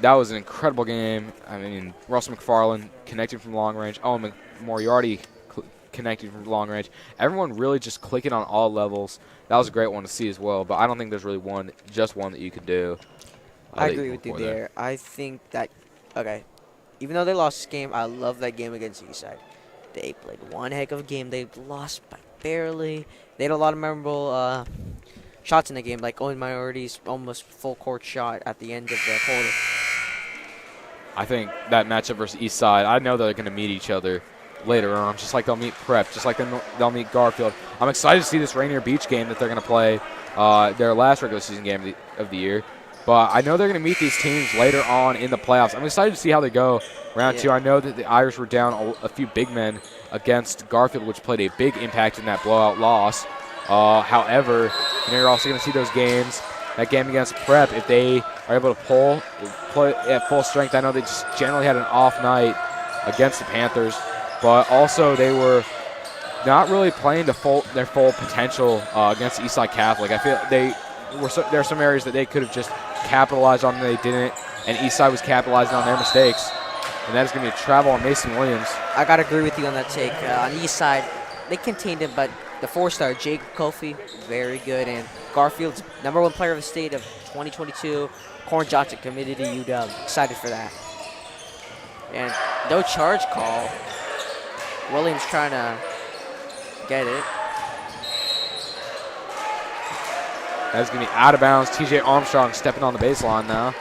an incredible game. I mean, Russell McFarland connecting from long range. Oh, Moriarty connecting from long range. Everyone really just clicking on all levels. That was a great one to see as well, but I don't think there's really just one that you could do. I agree with you there. I think that, okay, even though they lost this game, I love that game against Eastside. They played one heck of a game. They lost by barely. They had a lot of memorable shots in the game, like Owen Moriarty's almost full court shot at the end of the quarter. I think that matchup versus Eastside, I know they're going to meet each other later on, just like they'll meet Prep, just like they'll meet Garfield. I'm excited to see this Rainier Beach game that they're going to play, their last regular season game of the year. But I know they're going to meet these teams later on in the playoffs. I'm excited to see how they go round 2. I know that the Irish were down a few big men against Garfield, which played a big impact in that blowout loss. However, you're also going to see those games, that game against Prep, if they are able to play at full strength. I know they just generally had an off night against the Panthers, but also they were not really playing their full potential against Eastside Catholic. I feel there are some areas that they could have just capitalized on and they didn't, and Eastside was capitalizing on their mistakes. And that is going to be a travel on Mason Williams. I got to agree with you on that take. On the east side, they contained him, but the 4-star, Jake Kofi, very good. And Garfield's #1 player of the state of 2022, Corn Johnson, committed to UW. Excited for that. And no charge call. Williams trying to get it. That's going to be out of bounds. TJ Armstrong stepping on the baseline now.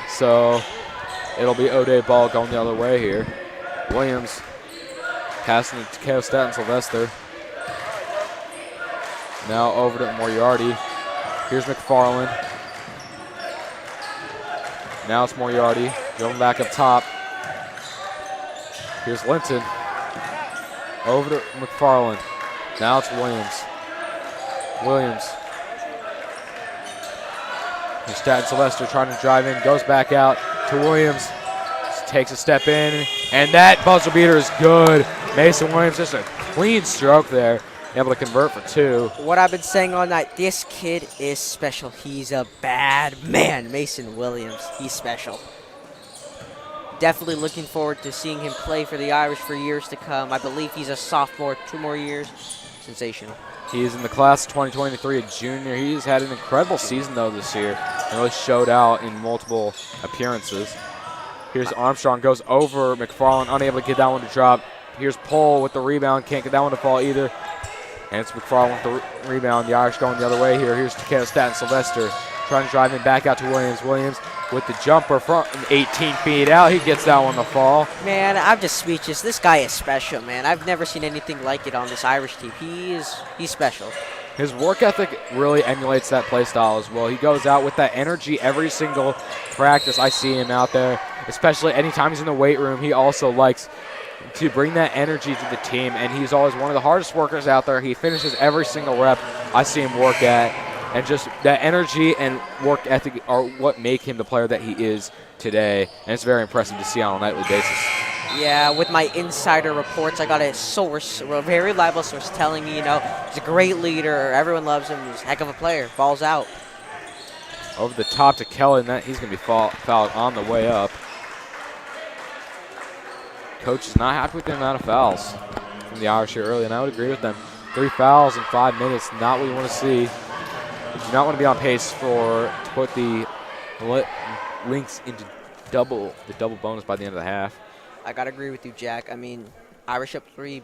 So it'll be O'Day ball going the other way here. Williams passing it to Kale Staten Sylvester. Now over to Moriarty. Here's McFarland. Now it's Moriarty going back up top. Here's Linton. Over to McFarland. Now it's Williams. Here's Staten Sylvester trying to drive in, goes back out to Williams. Just takes a step in, and that buzzer beater is good. Mason Williams, just a clean stroke there, able to convert for 2. What I've been saying all night, this kid is special. He's a bad man, Mason Williams. He's special. Definitely looking forward to seeing him play for the Irish for years to come. I believe he's a sophomore, 2 more years. Sensational. He is in the class of 2023, a junior. He's had an incredible season, though, this year. And really showed out in multiple appearances. Here's Armstrong, goes over McFarland, unable to get that one to drop. Here's Pohl with the rebound, can't get that one to fall either. And it's McFarland with the rebound. The Irish going the other way here. Here's Takeo Staten Sylvester trying to drive in back out to Williams. Williams with the jumper from 18 feet out. He gets that one to fall. Man, I'm just speechless. This guy is special, man. I've never seen anything like it on this Irish team. He's special. His work ethic really emulates that play style as well. He goes out with that energy every single practice. I see him out there, especially anytime he's in the weight room. He also likes to bring that energy to the team, and he's always one of the hardest workers out there. He finishes every single rep I see him work at, and just that energy and work ethic are what make him the player that he is today, and it's very impressive to see on a nightly basis. Yeah, with my insider reports, I got a source, a very reliable source telling me, he's a great leader. Everyone loves him. He's a heck of a player. Ball's out. Over the top to Kelly, and he's going to be fouled on the way up. Coach is not happy with the amount of fouls from the Irish here early, and I would agree with them. 3 fouls in 5 minutes, not what you want to see. You do not want to be on pace to put the Lynx into the double bonus by the end of the half. I got to agree with you, Jack. I mean, Irish up 23,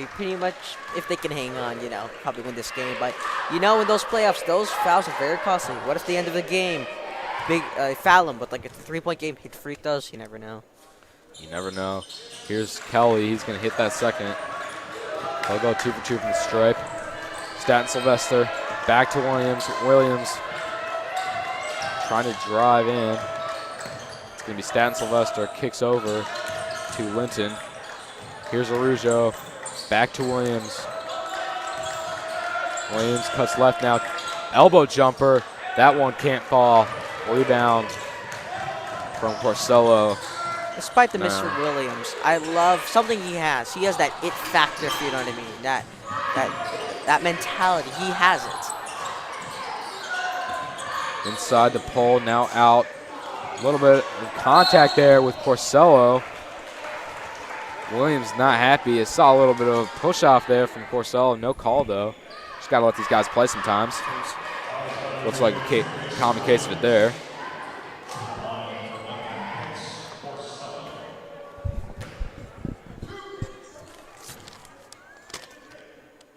pretty much, if they can hang on, probably win this game. But, in those playoffs, those fouls are very costly. What if the end of the game, foul them, but like it's a 3-point game, hit free throws? You never know. You never know. Here's Kelly. He's going to hit that second. He'll go 2 for 2 from the stripe. Staten Sylvester back to Williams. Williams trying to drive in. It's going to be Staten Sylvester. Kicks over to Linton. Here's Arujo. Back to Williams. Williams cuts left now. Elbow jumper. That one can't fall. Rebound from Porcello. Despite the miss from Williams, I love something he has. He has that it factor, if you know what I mean. That mentality, he has it. Inside the pole, now out. A little bit of contact there with Porcello. Williams not happy. I saw a little bit of a push off there from Porcello. No call though. Just got to let these guys play sometimes. Looks like a common case of it there.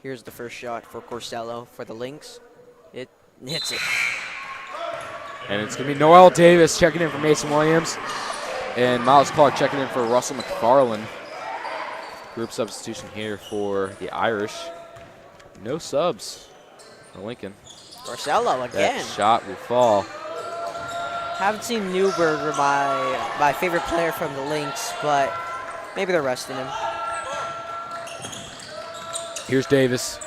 Here's the first shot for Porcello for the Lynx. It hits it. And it's going to be Noel Davis checking in for Mason Williams. And Miles Clark checking in for Russell McFarland. Group substitution here for the Irish. No subs for Lincoln. Porcello again. That shot will fall. Haven't seen Newberger, my favorite player from the Lynx, but maybe they're resting him. Here's Davis.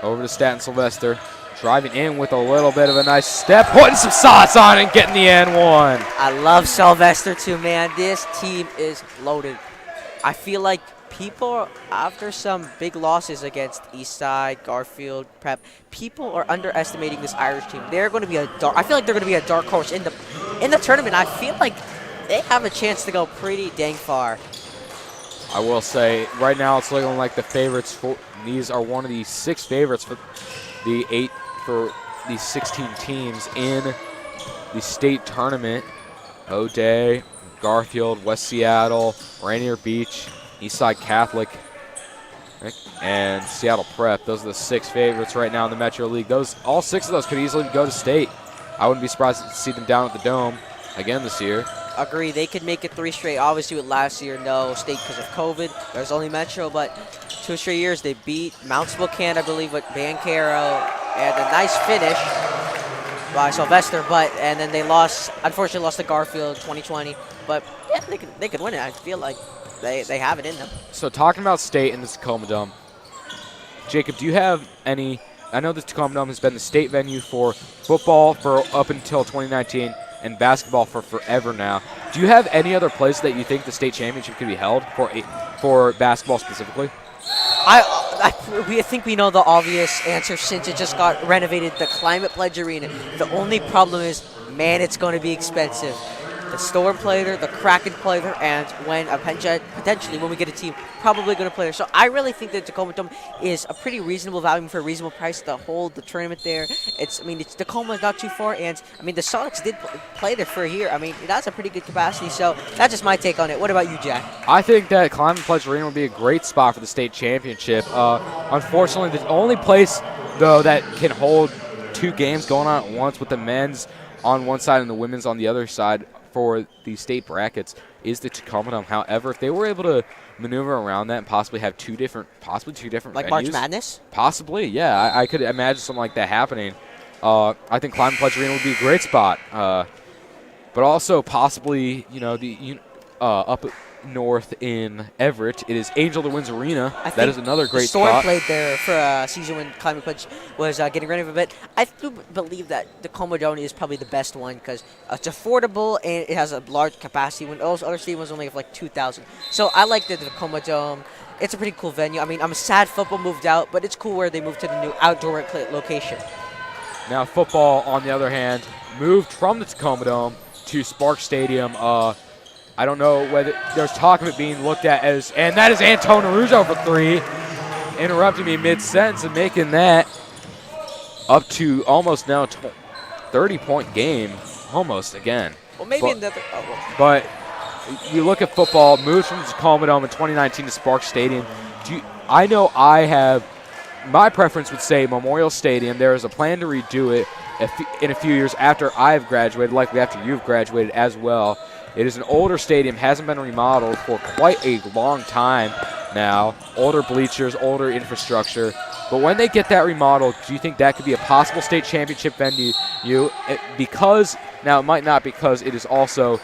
Over to Staten Sylvester. Driving in with a little bit of a nice step. Putting some sauce on and getting the N1. I love Sylvester too, man. This team is loaded. I feel like people, after some big losses against Eastside, Garfield, Prep, people are underestimating this Irish team. They're going to be I feel like they're going to be a dark horse in the tournament. I feel like they have a chance to go pretty dang far. I will say, right now it's looking like the favorites. These are one of the 6 favorites for these 16 teams in the state tournament. O'Day, Garfield, West Seattle, Rainier Beach, Eastside Catholic, and Seattle Prep. Those are the 6 favorites right now in the Metro League. All 6 of those could easily go to state. I wouldn't be surprised to see them down at the Dome again this year. Agree. They could make it 3 straight. Obviously, with last year, no state because of COVID. There's only Metro, but 2 straight years they beat Mount Spokane, I believe, with Bancaro, and a nice finish by Sylvester. And then they unfortunately lost to Garfield 2020. But yeah, they could win it. I feel like they have it in them. So talking about state in the Tacoma Dome, Jacob, do you have any? I know the Tacoma Dome has been the state venue for football for up until 2019. And basketball for forever now. Do you have any other place that you think the state championship could be held for basketball specifically? We think we know the obvious answer since it just got renovated, the Climate Pledge Arena. The only problem is, man, it's going to be expensive. The Storm play there, the Kraken play there, and potentially when we get a team, probably going to play there. So I really think that Tacoma Dome is a pretty reasonable value for a reasonable price to hold the tournament there. It's Tacoma is not too far, and the Sonics did play there for a year. It has a pretty good capacity. So that's just my take on it. What about you, Jack? I think that Climate Pledge Arena would be a great spot for the state championship. Unfortunately, the only place though that can hold 2 games going on at once with the men's on one side and the women's on the other side for the state brackets is the Tacoma Dome. However, if they were able to maneuver around that and possibly have possibly two different like venues, March Madness? Possibly, yeah. I could imagine something like that happening. I think Climate Pledge Arena would be a great spot. But also possibly, up north in Everett, it is Angel the Winds Arena. That is another great spot. Storm played there for a season when Climate Pledge was getting rid of it. But I do believe that the Tacoma Dome is probably the best one because it's affordable and it has a large capacity when those other stadiums only have like 2,000. So I like the Tacoma Dome. It's a pretty cool venue. I'm sad football moved out, but it's cool where they moved to the new outdoor location. Now football, on the other hand, moved from the Tacoma Dome to Spark Stadium. I don't know whether there's talk of it being looked at as, and that is Anton Arujo for 3, interrupting me mid-sentence and making that up to almost now 30-point game, almost again. Well, maybe But you look at football, moved from the Tacoma Dome in 2019 to Spark Stadium. I know my preference would say Memorial Stadium. There is a plan to redo it in a few years after I've graduated, likely after you've graduated as well. It is an older stadium, hasn't been remodeled for quite a long time now. Older bleachers, older infrastructure. But when they get that remodeled, do you think that could be a possible state championship venue? Because, now it might not because it is also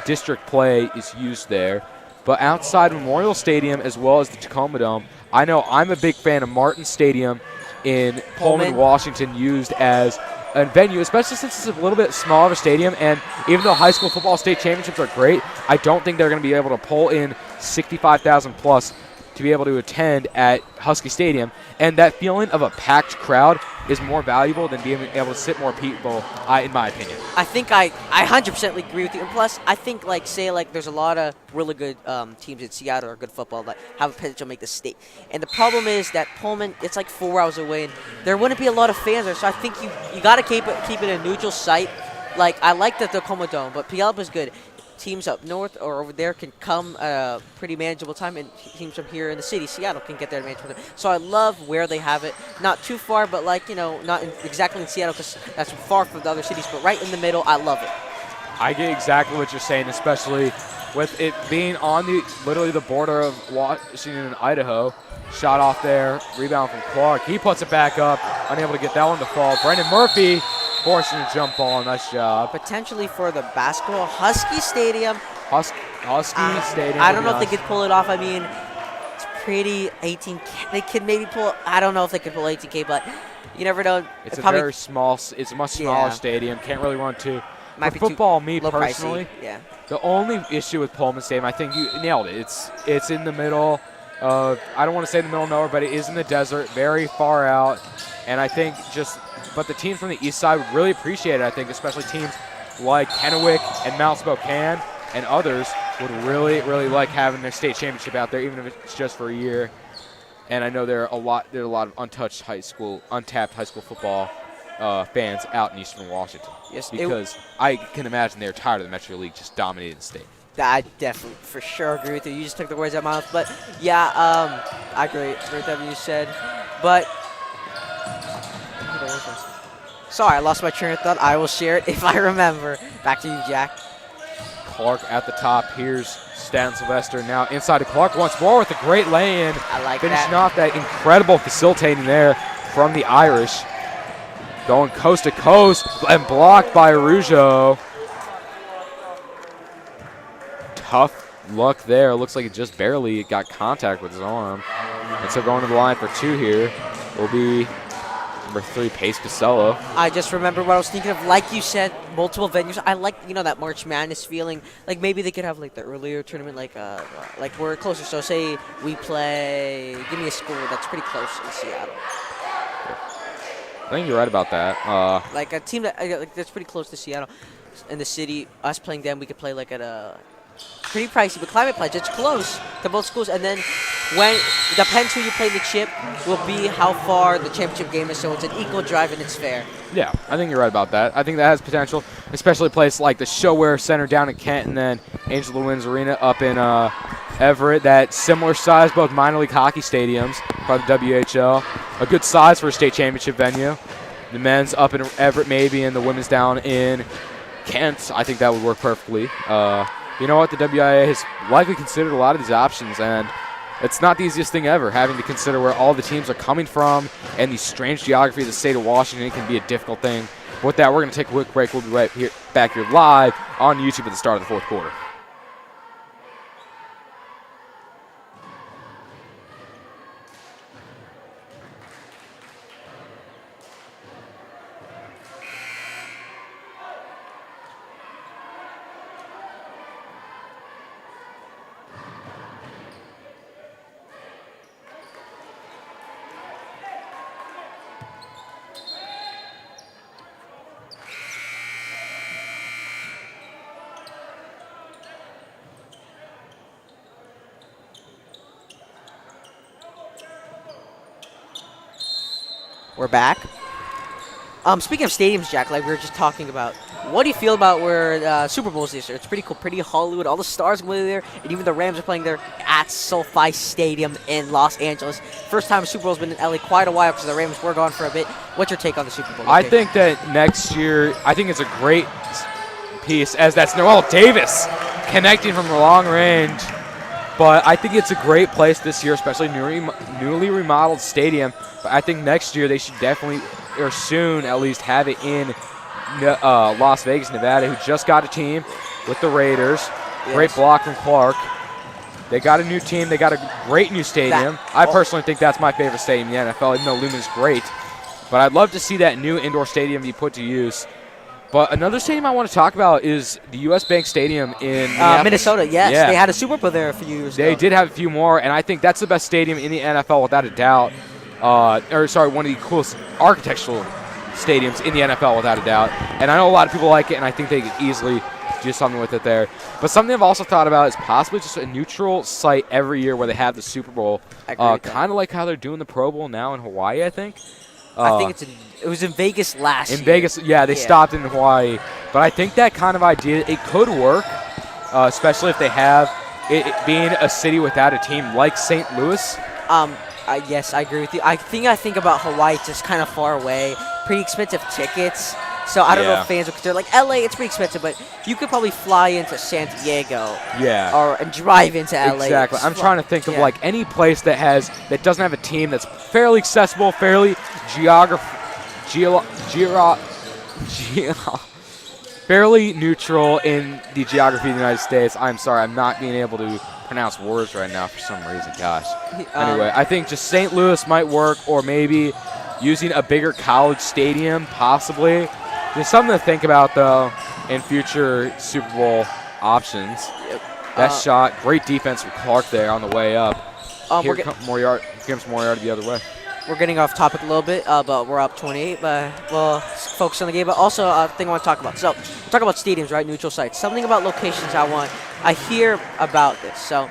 district play is used there. But outside Memorial Stadium as well as the Tacoma Dome, I know I'm a big fan of Martin Stadium in Pullman, Washington, used as a venue, especially since it's a little bit smaller of a stadium. And even though high school football state championships are great, I don't think they're going to be able to pull in 65,000 plus to be able to attend at Husky Stadium. And that feeling of a packed crowd is more valuable than being able to sit more people, in my opinion. I think I 100% agree with you. And plus, I think, there's a lot of really good teams in Seattle or good football that have a potential to make the state. And the problem is that Pullman, it's like 4 hours away, and there wouldn't be a lot of fans there. So I think you got to keep it a neutral site. I like the Tacoma Dome, but Puyallup is good. Teams up north or over there can come at a pretty manageable time, and teams from here in the city, Seattle, can get there at a manageable time. So I love where they have it. Not too far, but not exactly in Seattle because that's far from the other cities, but right in the middle. I love it. I get exactly what you're saying, especially with it being on literally the border of Washington and Idaho. Shot off there, rebound from Clark. He puts it back up, unable to get that one to fall. Brendan Murphy forcing a jump ball. Nice job. Potentially for the basketball, Husky Stadium. Husky Stadium. I don't know if they could pull it off. It's pretty 18K. They could maybe pull. I don't know if they could pull 18K, but you never know. It's probably, very small. It's a much smaller stadium. Can't really run too. Might For be football, too me personally, the only issue with Pullman Stadium, I think you nailed it. It's in the middle of, I don't want to say the middle of nowhere, but it is in the desert, very far out. And I think but the teams from the east side would really appreciate it, I think, especially teams like Kennewick and Mount Spokane and others would really, really like having their state championship out there, even if it's just for a year. And I know there are a lot of untapped high school football fans out in Eastern Washington. Yes, because I can imagine they're tired of the Metro League just dominating the state. I definitely, for sure, agree with you. You just took the words out of my mouth. But, yeah, I agree with everything you said. But, sorry, I lost my train of thought. I will share it if I remember. Back to you, Jack. Clark at the top. Here's Stan Sylvester now inside to Clark once more with a great lay-in. I like finishing that. off that incredible facilitating there from the Irish. Going coast to coast and blocked by Arujo. Tough luck there. Looks like it just barely got contact with his arm. And so going to the line for two here will be number 3, Pace Casello. I just remember what I was thinking of. Like you said, multiple venues. I like, that March Madness feeling. Like maybe they could have like the earlier tournament, like we're closer. So say we play. Give me a school that's pretty close in Seattle. I think you're right about that. Like a team that's pretty close to Seattle, in the city. Us playing them, we could play like at a pretty pricey, but Climate Pledge. It's close to both schools, and then when depends who you play the chip will be how far the championship game is. So it's an equal drive and it's fair. Yeah, I think you're right about that. I think that has potential, especially a place like the ShoWare Center down in Kent, and then Angela Wynn's Arena up in Everett. That similar size, both minor league hockey stadiums, part of the WHL. A good size for a state championship venue. The men's up in Everett maybe, and the women's down in Kent. I think that would work perfectly. You know what? The WIA has likely considered a lot of these options, and it's not the easiest thing ever, having to consider where all the teams are coming from and the strange geography of the state of Washington. It can be a difficult thing. But with that, we're going to take a quick break. We'll be back here live on YouTube at the start of the fourth quarter. We're back. Speaking of stadiums, Jack, like we were just talking about, what do you feel about where Super Bowl is this year? It's pretty cool, pretty Hollywood. All the stars are going there, and even the Rams are playing there at SoFi Stadium in Los Angeles. First time Super Bowl's been in LA quite a while because the Rams were gone for a bit. What's your take on the Super Bowl? I think that next year, I think it's a great piece, as that's Noel Davis connecting from long range. But I think it's a great place this year, especially newly remodeled stadium. But I think next year they should definitely, or soon at least, have it in Las Vegas, Nevada, who just got a team with the Raiders. Yes. Great block from Clark. They got a new team. They got a great new stadium. I personally think that's my favorite stadium in the NFL, even though Lumen's great. But I'd love to see that new indoor stadium be put to use. But another stadium I want to talk about is the U.S. Bank Stadium in Minnesota. Yes, yeah. They had a Super Bowl there a few years ago. They did have a few more, and I think that's the best stadium in the NFL without a doubt. One of the coolest architectural stadiums in the NFL without a doubt. And I know a lot of people like it, and I think they could easily do something with it there. But something I've also thought about is possibly just a neutral site every year where they have the Super Bowl. Kind of like how they're doing the Pro Bowl now in Hawaii, I think. I think it was in Vegas last year. In Vegas, yeah, they stopped in Hawaii. But I think that kind of idea, it could work, especially if they have it being a city without a team like St. Louis. Yes, I agree with you. I think about Hawaii, it's just kind of far away. Pretty expensive tickets. So I don't know if fans would consider, like LA, it's pretty expensive, but you could probably fly into San Diego. Yeah. And drive into LA. Exactly. I'm trying to think of like any place that doesn't have a team that's fairly accessible, fairly fairly neutral in the geography of the United States. I'm sorry, I'm not being able to pronounce words right now for some reason. Gosh. Anyway, I think just St. Louis might work, or maybe using a bigger college stadium, possibly. There's something to think about, though, in future Super Bowl options. Yep. That shot, great defense from Clark there on the way up. Here comes Moriarty the other way. We're getting off topic a little bit, but we're up 28. But we'll focus on the game. But also, a thing I want to talk about. So, we're talking about stadiums, right? Neutral sites. Something about locations I hear about this. So,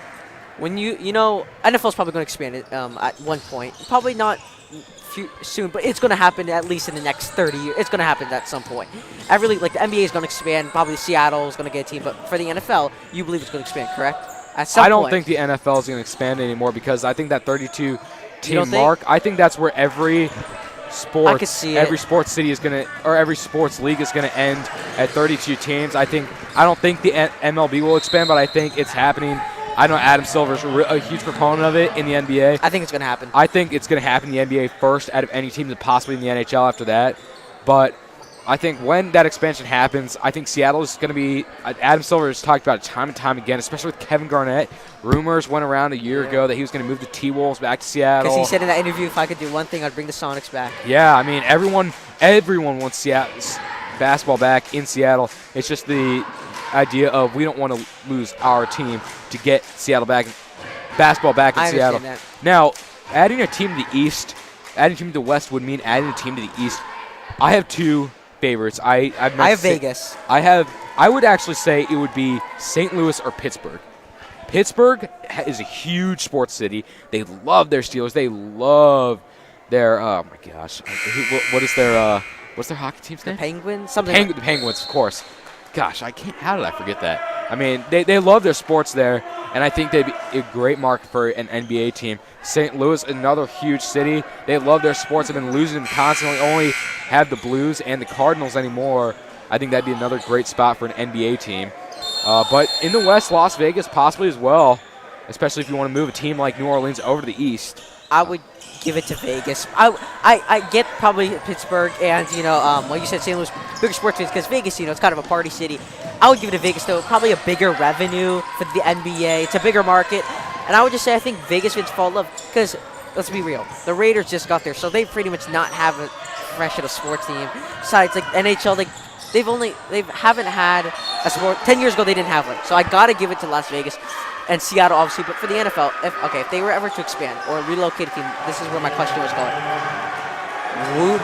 when NFL's probably going to expand it at one point. Probably not soon, but it's going to happen at least in the next 30 years. It's going to happen at some point. The NBA is going to expand. Probably Seattle is going to get a team. But for the NFL, you believe it's going to expand, correct? At some I don't point. think the NFL is going to expand anymore because I think that 32 team mark, I think that's where every sports city is going to, or every sports league is going to end at 32 teams. I don't think the MLB will expand, but I think it's happening. I know Adam Silver's a huge proponent of it in the NBA. I think it's going to happen. I think it's going to happen in the NBA first out of any team, and possibly in the NHL after that. But I think when that expansion happens, I think Seattle is going to be – Adam Silver has talked about it time and time again, especially with Kevin Garnett. Rumors went around a year ago that he was going to move the T-Wolves back to Seattle. Because he said in that interview, if I could do one thing, I'd bring the Sonics back. Yeah, I mean, everyone wants Seattle's basketball back in Seattle. It's just the idea of we don't want to lose our team to get basketball back in Seattle. That. Now, adding a team to the East, adding a team to the West would mean adding a team to the East. I have two favorites. I have Vegas. I would actually say it would be St. Louis or Pittsburgh. Pittsburgh is a huge sports city. They love their Steelers. They love their oh my gosh, what's their hockey team's name? The Penguins. The Penguins, of course. Gosh, how did I forget that? I mean, they love their sports there, and I think they'd be a great market for an NBA team. St. Louis, another huge city. They love their sports. They've been losing them constantly. Only have the Blues and the Cardinals anymore. I think that'd be another great spot for an NBA team. But in the West, Las Vegas possibly as well, especially if you want to move a team like New Orleans over to the East. I would give it to Vegas. I get probably Pittsburgh and, like you said, St. Louis, bigger sports fans, because Vegas, it's kind of a party city. I would give it to Vegas, though. Probably a bigger revenue for the NBA. It's a bigger market. And I would just say I think Vegas fans fall in love because, let's be real, the Raiders just got there, so they pretty much not have a fresh of a sports team. Besides, like NHL, they haven't had a sport. 10 years ago, they didn't have one. So I got to give it to Las Vegas and Seattle, obviously. But for the NFL, if they were ever to expand or relocate a team, this is where my question was going.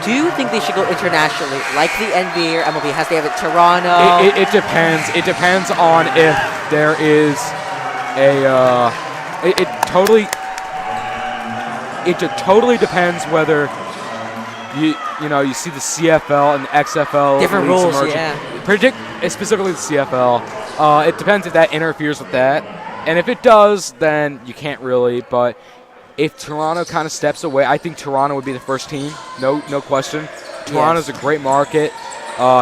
Do you think they should go internationally, like the NBA or MLB? They have it Toronto? It depends. It depends on if there is a. It totally depends whether you see the CFL and the XFL different rules, emerging. yeah. Specifically the CFL. It depends if that interferes with that, and if it does, then you can't really. But if Toronto kind of steps away, I think Toronto would be the first team. No question. Toronto's a great market.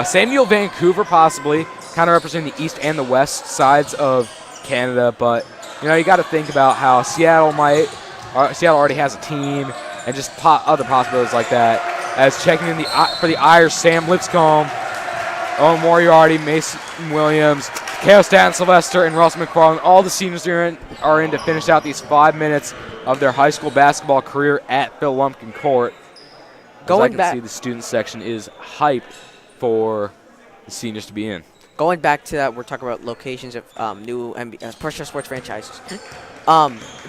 Samuel Vancouver possibly kind of representing the East and the West sides of Canada, but. You got to think about how Seattle already has a team, and just other possibilities like that. As checking in for the Irish, Sam Lipscomb, Owen Moriarty, Mason Williams, Kale Stanton, Sylvester, and Russell McFarland. All the seniors are in to finish out these 5 minutes of their high school basketball career at Phil Lumpkin Court. I can see the student section is hyped for the seniors to be in. Going back to that, we're talking about locations of new professional sports franchises.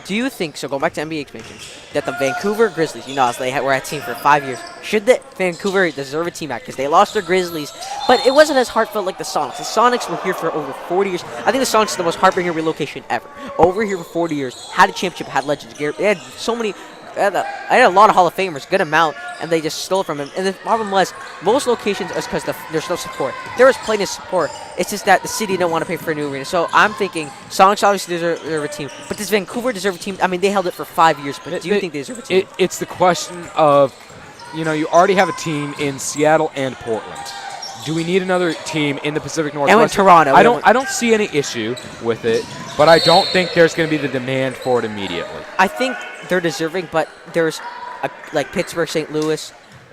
Do you think, so going back to NBA expansion, that the Vancouver Grizzlies, as they were at team for 5 years, should the Vancouver deserve a team back? Because they lost their Grizzlies, but it wasn't as heartfelt like the Sonics. The Sonics were here for over 40 years. I think the Sonics is the most heartbreaking relocation ever. Over here for 40 years, had a championship, had legends. They had so many. I had a lot of Hall of Famers, good amount, and they just stole it from him. And the problem was, most locations is because there's no support. There was plenty of support. It's just that the city didn't want to pay for a new arena. So I'm thinking Sonics obviously deserve a team. But does Vancouver deserve a team? I mean, they held it for 5 years, but do you think they deserve a team? It's the question of, you already have a team in Seattle and Portland. Do we need another team in the Pacific Northwest? And in Toronto. I don't see any issue with it, but I don't think there's going to be the demand for it immediately. I think they're deserving, but there's like Pittsburgh, St. Louis.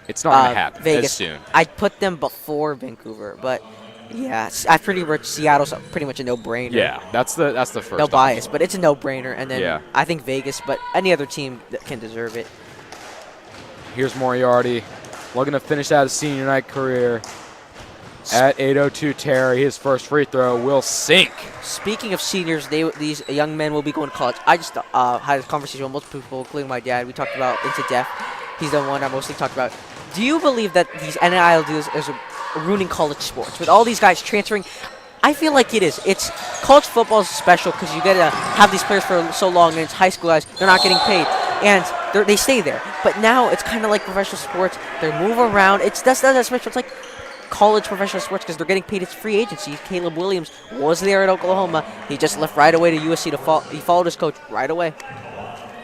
It's not going to happen Vegas. as soon. I'd put them before Vancouver, but Yeah, I pretty much Seattle's pretty much a no-brainer. Yeah, that's the first. No bias, but it's a no-brainer. And then Yeah. I think Vegas, but any other team that can deserve it. Here's Moriarty, looking to finish out his senior night career. At 8:02, Terry, his first free throw will sink. Speaking of seniors, these young men will be going to college. I just had a conversation with multiple people, including my dad. We talked about into depth. He's the one I mostly talked about. Do you believe that these NIL deals is ruining college sports with all these guys transferring? I feel like it is. It's college football is special because you get to have these players for so long, and it's high school guys. They're not getting paid, and they stay there. But now it's kind of like professional sports. They move around. That's special. It's like college professional sports because they're getting paid. It's free agency. Caleb Williams was there at Oklahoma. He just left right away to USC he followed his coach right away.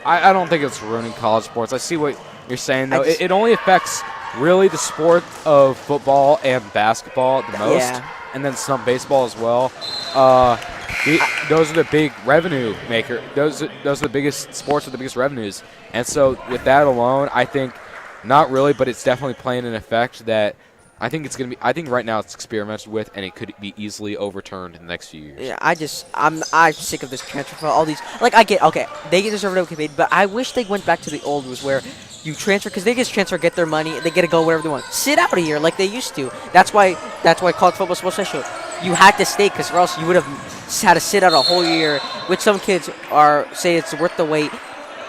I don't think it's ruining college sports. I see what you're saying, though. It only affects really the sport of football and basketball the most, and then some baseball as well. Those are the big revenue maker. Those are the biggest sports with the biggest revenues. And so with that alone, I think not really, but it's definitely playing an effect that I think it's going to be. I think right now it's experimented with, and it could be easily overturned in the next few years. Yeah, I'm sick of this transfer for all these. Like I get okay, they deserve to get paid, but I wish they went back to the old rules where you transfer because they just transfer, get their money, they get to go wherever they want. Sit out of here like they used to. That's why college football is so special. You had to stay because or else you would have had to sit out a whole year, which some kids say it's worth the wait.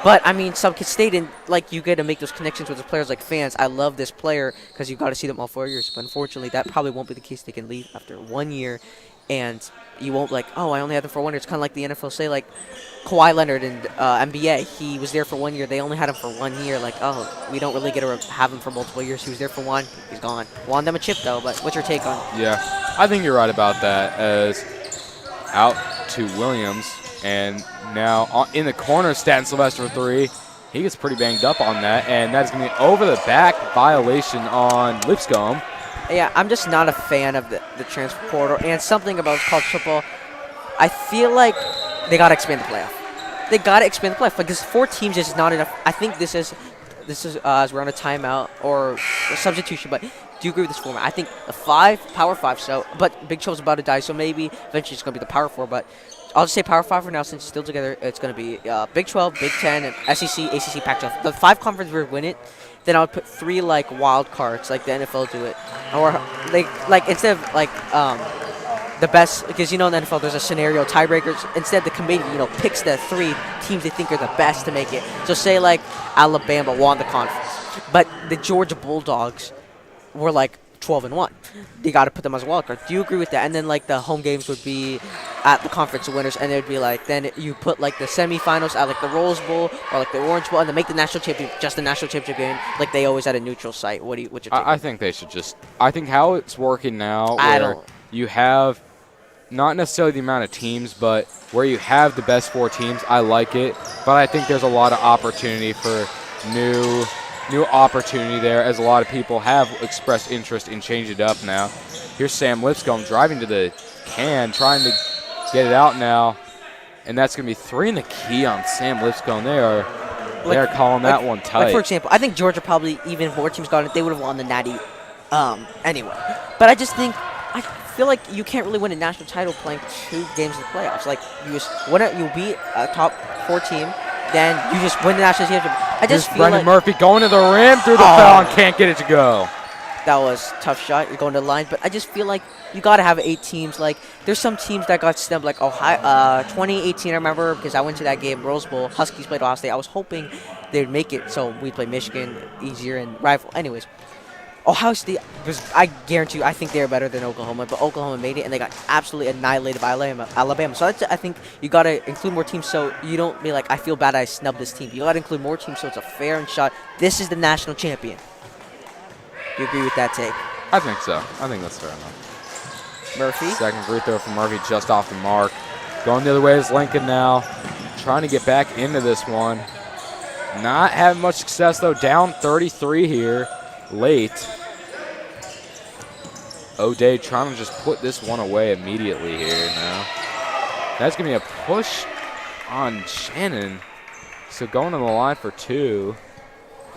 But, I mean, some kids stayed in, like, you get to make those connections with the players like fans. I love this player because you got to see them all 4 years. But, unfortunately, that probably won't be the case. They can leave after 1 year, and you won't, like, oh, I only had them for 1 year. It's kind of like the NFL say, like, Kawhi Leonard in NBA. He was there for 1 year. They only had him for 1 year. Like, oh, we don't really get to have him for multiple years. He was there for one. He's gone. Won them a chip, though. But what's your take on it? Yeah, I think you're right about that. As out to Williams. And now in the corner, Staten Sylvester for three. He gets pretty banged up on that, and that's going to be an over-the-back violation on Lipscomb. Yeah, I'm just not a fan of the transfer portal. And something about college football, I feel like they got to expand the playoff. They got to expand the playoff because 4 teams is not enough. I think this is as we're on a timeout or a substitution, but do you agree with this format? I think the Power 5, so, but Big 12's about to die, so maybe eventually it's going to be the Power 4, but I'll just say Power 5 for now since it's still together. It's going to be Big 12, Big 10, and SEC, ACC, Pac-12. The 5 conferences would win it. Then I would put 3 like wild cards, like the NFL do it, or like instead of like the best, because in the NFL there's a scenario tiebreakers. Instead, the committee picks the 3 teams they think are the best to make it. So say like Alabama won the conference, but the Georgia Bulldogs were like 12-1. You got to put them as a wild card. Do you agree with that? And then like the home games would be at the conference winners, and it'd be like then you put like the semifinals at like the Rose Bowl or like the Orange Bowl, and then make the national championship just the national championship game like they always at a neutral site. What's your take? I think they should just. I think how it's working now, where you have not necessarily the amount of teams, but where you have the best 4 teams. I like it, but I think there's a lot of opportunity for new opportunity there, as a lot of people have expressed interest in changing it up now. Here's Sam Lipscomb driving to the can, trying to get it out now, and that's going to be 3 in the key on Sam Lipscomb. They are calling that one tight. Like for example, I think Georgia probably, even if more teams got it, they would have won the Natty anyway. But I feel like you can't really win a national title playing 2 games in the playoffs. Like you'll beat a top 4 team, then you just win the national championship. I just feel Brendan like Murphy going to the rim through the foul and can't get it to go. That was a tough shot. You're going to the line, but I just feel like you got to have 8 teams. Like there's some teams that got snubbed, like 2018. I remember because I went to that game, Rose Bowl. Huskies played Ohio State. I was hoping they'd make it, so we played Michigan easier and rival. Anyways, Ohio State, I guarantee you, I think they're better than Oklahoma, but Oklahoma made it, and they got absolutely annihilated by Alabama. So I think you got to include more teams so you don't be like, I feel bad I snubbed this team. You got to include more teams so it's a fair and shot. This is the national champion. Do you agree with that take? I think so. I think that's fair enough. Murphy. Second free throw from Murphy, just off the mark. Going the other way is Lincoln now, trying to get back into this one. Not having much success, though. Down 33 here. Late. O'Day trying to just put this one away immediately here now. That's going to be a push on Shannon. So going to the line for 2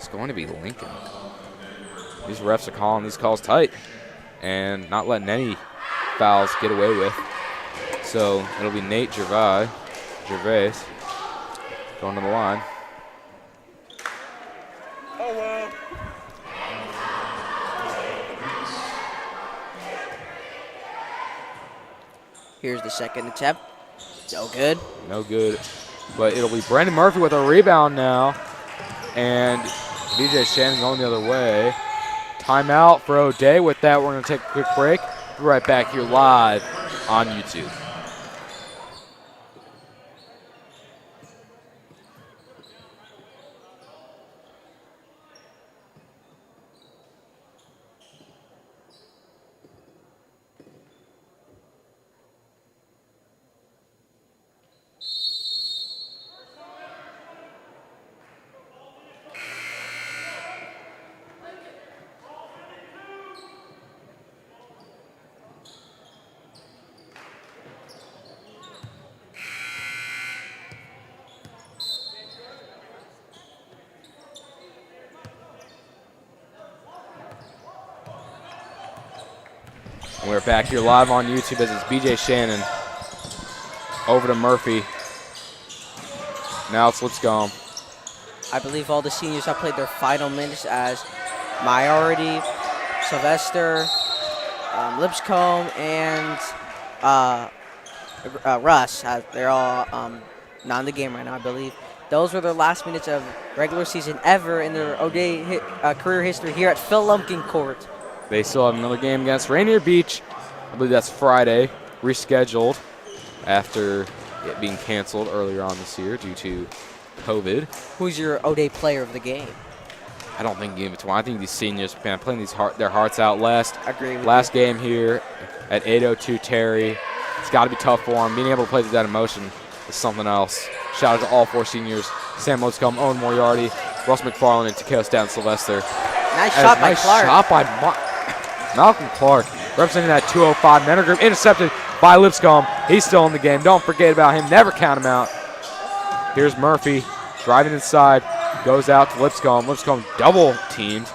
is going to be Lincoln. These refs are calling these calls tight and not letting any fouls get away with. So it'll be Nate Gervais going to the line. Here's the second attempt. No good. No good. But it'll be Brendan Murphy with a rebound now. And BJ Shannon going the other way. Timeout for O'Day. With that, we're going to take a quick break. Be right back here live on YouTube. We're back here live on YouTube as it's BJ Shannon over to Murphy. Now it's Lipscomb. I believe all the seniors have played their final minutes as Majority, Sylvester, Lipscomb, and Russ. They're all not in the game right now, I believe. Those were their last minutes of regular season ever in their O'Day career history here at Phil Lumpkin Court. They still have another game against Rainier Beach. I believe that's Friday, rescheduled after it being canceled earlier on this year due to COVID. Who's your O'Day player of the game? I don't think give it to one. I think these seniors are playing their hearts out last. Agree with last you. Game here at 8:02 Terry. It's got to be tough for them. Being able to play through that emotion is something else. Shout out to all four seniors: Sam Lipscomb, Owen Moriarty, Russ McFarland, and Takeo Stan Sylvester. Nice shot by Clark. Shot by Malcolm Clark, representing that 205 mentor group, intercepted by Lipscomb. He's still in the game. Don't forget about him. Never count him out. Here's Murphy driving inside, goes out to Lipscomb. Lipscomb double teamed.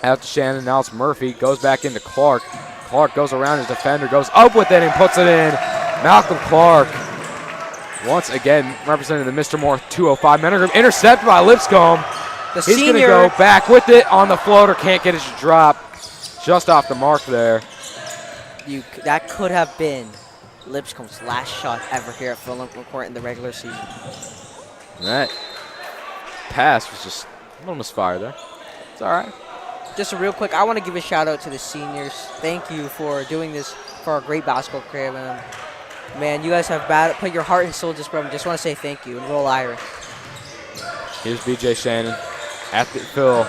Out to Shannon. Now it's Murphy. Goes back into Clark. Clark goes around his defender, goes up with it and puts it in. Malcolm Clark, once again representing the Mr. Moore 205 mentor group, intercepted by Lipscomb. He's going to go back with it on the floater. Can't get his drop. Just off the mark there. That could have been Lipscomb's last shot ever here at Phil Lumpkin Court in the regular season. And that pass was just a little misfire there. It's all right. Just real quick, I want to give a shout out to the seniors. Thank you for doing this for our great basketball career. Man, you guys have put your heart and soul into this program. Just want to say thank you and roll Irish. Here's BJ Shannon at the Phil.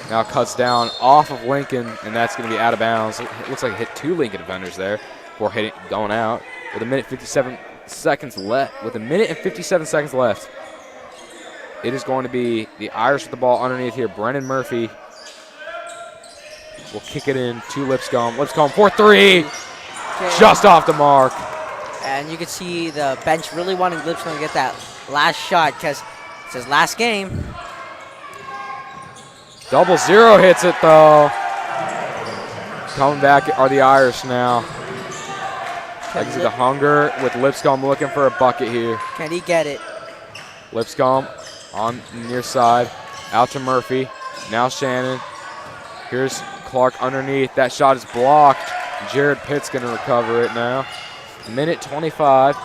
Now cuts down off of Lincoln, and that's going to be out of bounds. It looks like it hit two Lincoln defenders there before going out. With a minute 57 seconds left. It is going to be the Irish with the ball underneath here. Brennan Murphy will kick it in to Lipscomb. Lipscomb for three. Just off the mark. And you can see the bench really wanting Lipscomb to get that last shot because it's his last game. 0-0 hits it, though. Coming back are the Irish now. I can see the hunger with Lipscomb looking for a bucket here. Can he get it? Lipscomb on the near side. Out to Murphy. Now Shannon. Here's Clark underneath. That shot is blocked. Jared Pitt's going to recover it now. Minute 25.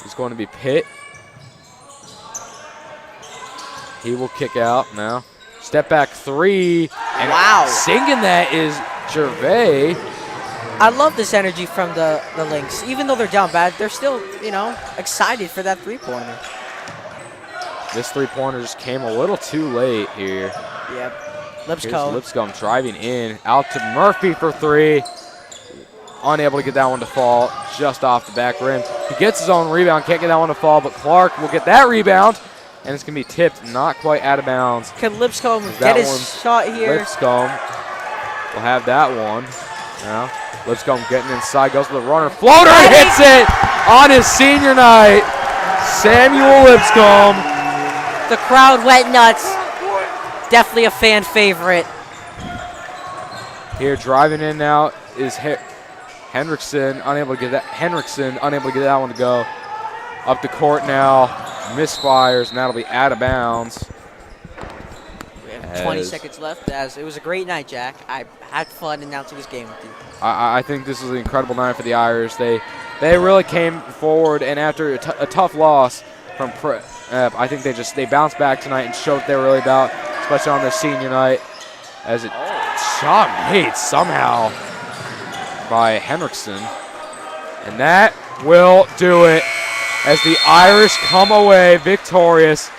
It's going to be Pitt. He will kick out now. Step back three. And wow. Singing that is Gervais. I love this energy from the Lynx. Even though they're down bad, they're still, excited for that three-pointer. This three-pointer just came a little too late here. Yep. Lipscomb. Here's Lipscomb driving in. Out to Murphy for three. Unable to get that one to fall. Just off the back rim. He gets his own rebound. Can't get that one to fall, but Clark will get that rebound. And it's going to be tipped, not quite out of bounds. Can Lipscomb get his shot here? Lipscomb will have that one. Now, Lipscomb getting inside, goes with the runner. Floater, hits it on his senior night. Samuel Lipscomb. The crowd went nuts. Definitely a fan favorite. Here driving in now is Henriksen, unable to get that one to go. Up the court now, misfires, and that'll be out of bounds. We have 20 seconds left. As it was a great night, Jack. I had fun announcing this game with you. I think this was an incredible night for the Irish. They really came forward, and after a tough loss from I think they bounced back tonight and showed what they were really about, especially on their senior night. As it shot made somehow by Henriksen, and that will do it. As the Irish come away victorious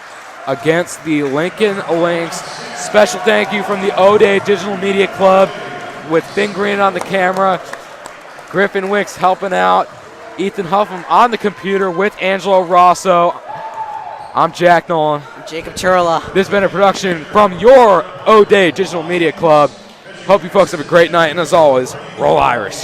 against the Lincoln Lynx. Special thank you from the O'Day Digital Media Club with Finn Green on the camera, Griffin Wicks helping out, Ethan Huffam on the computer with Angelo Rosso. I'm Jack Nolan. I'm Jacob Turla. This has been a production from your O'Day Digital Media Club. Hope you folks have a great night, and as always, roll Irish.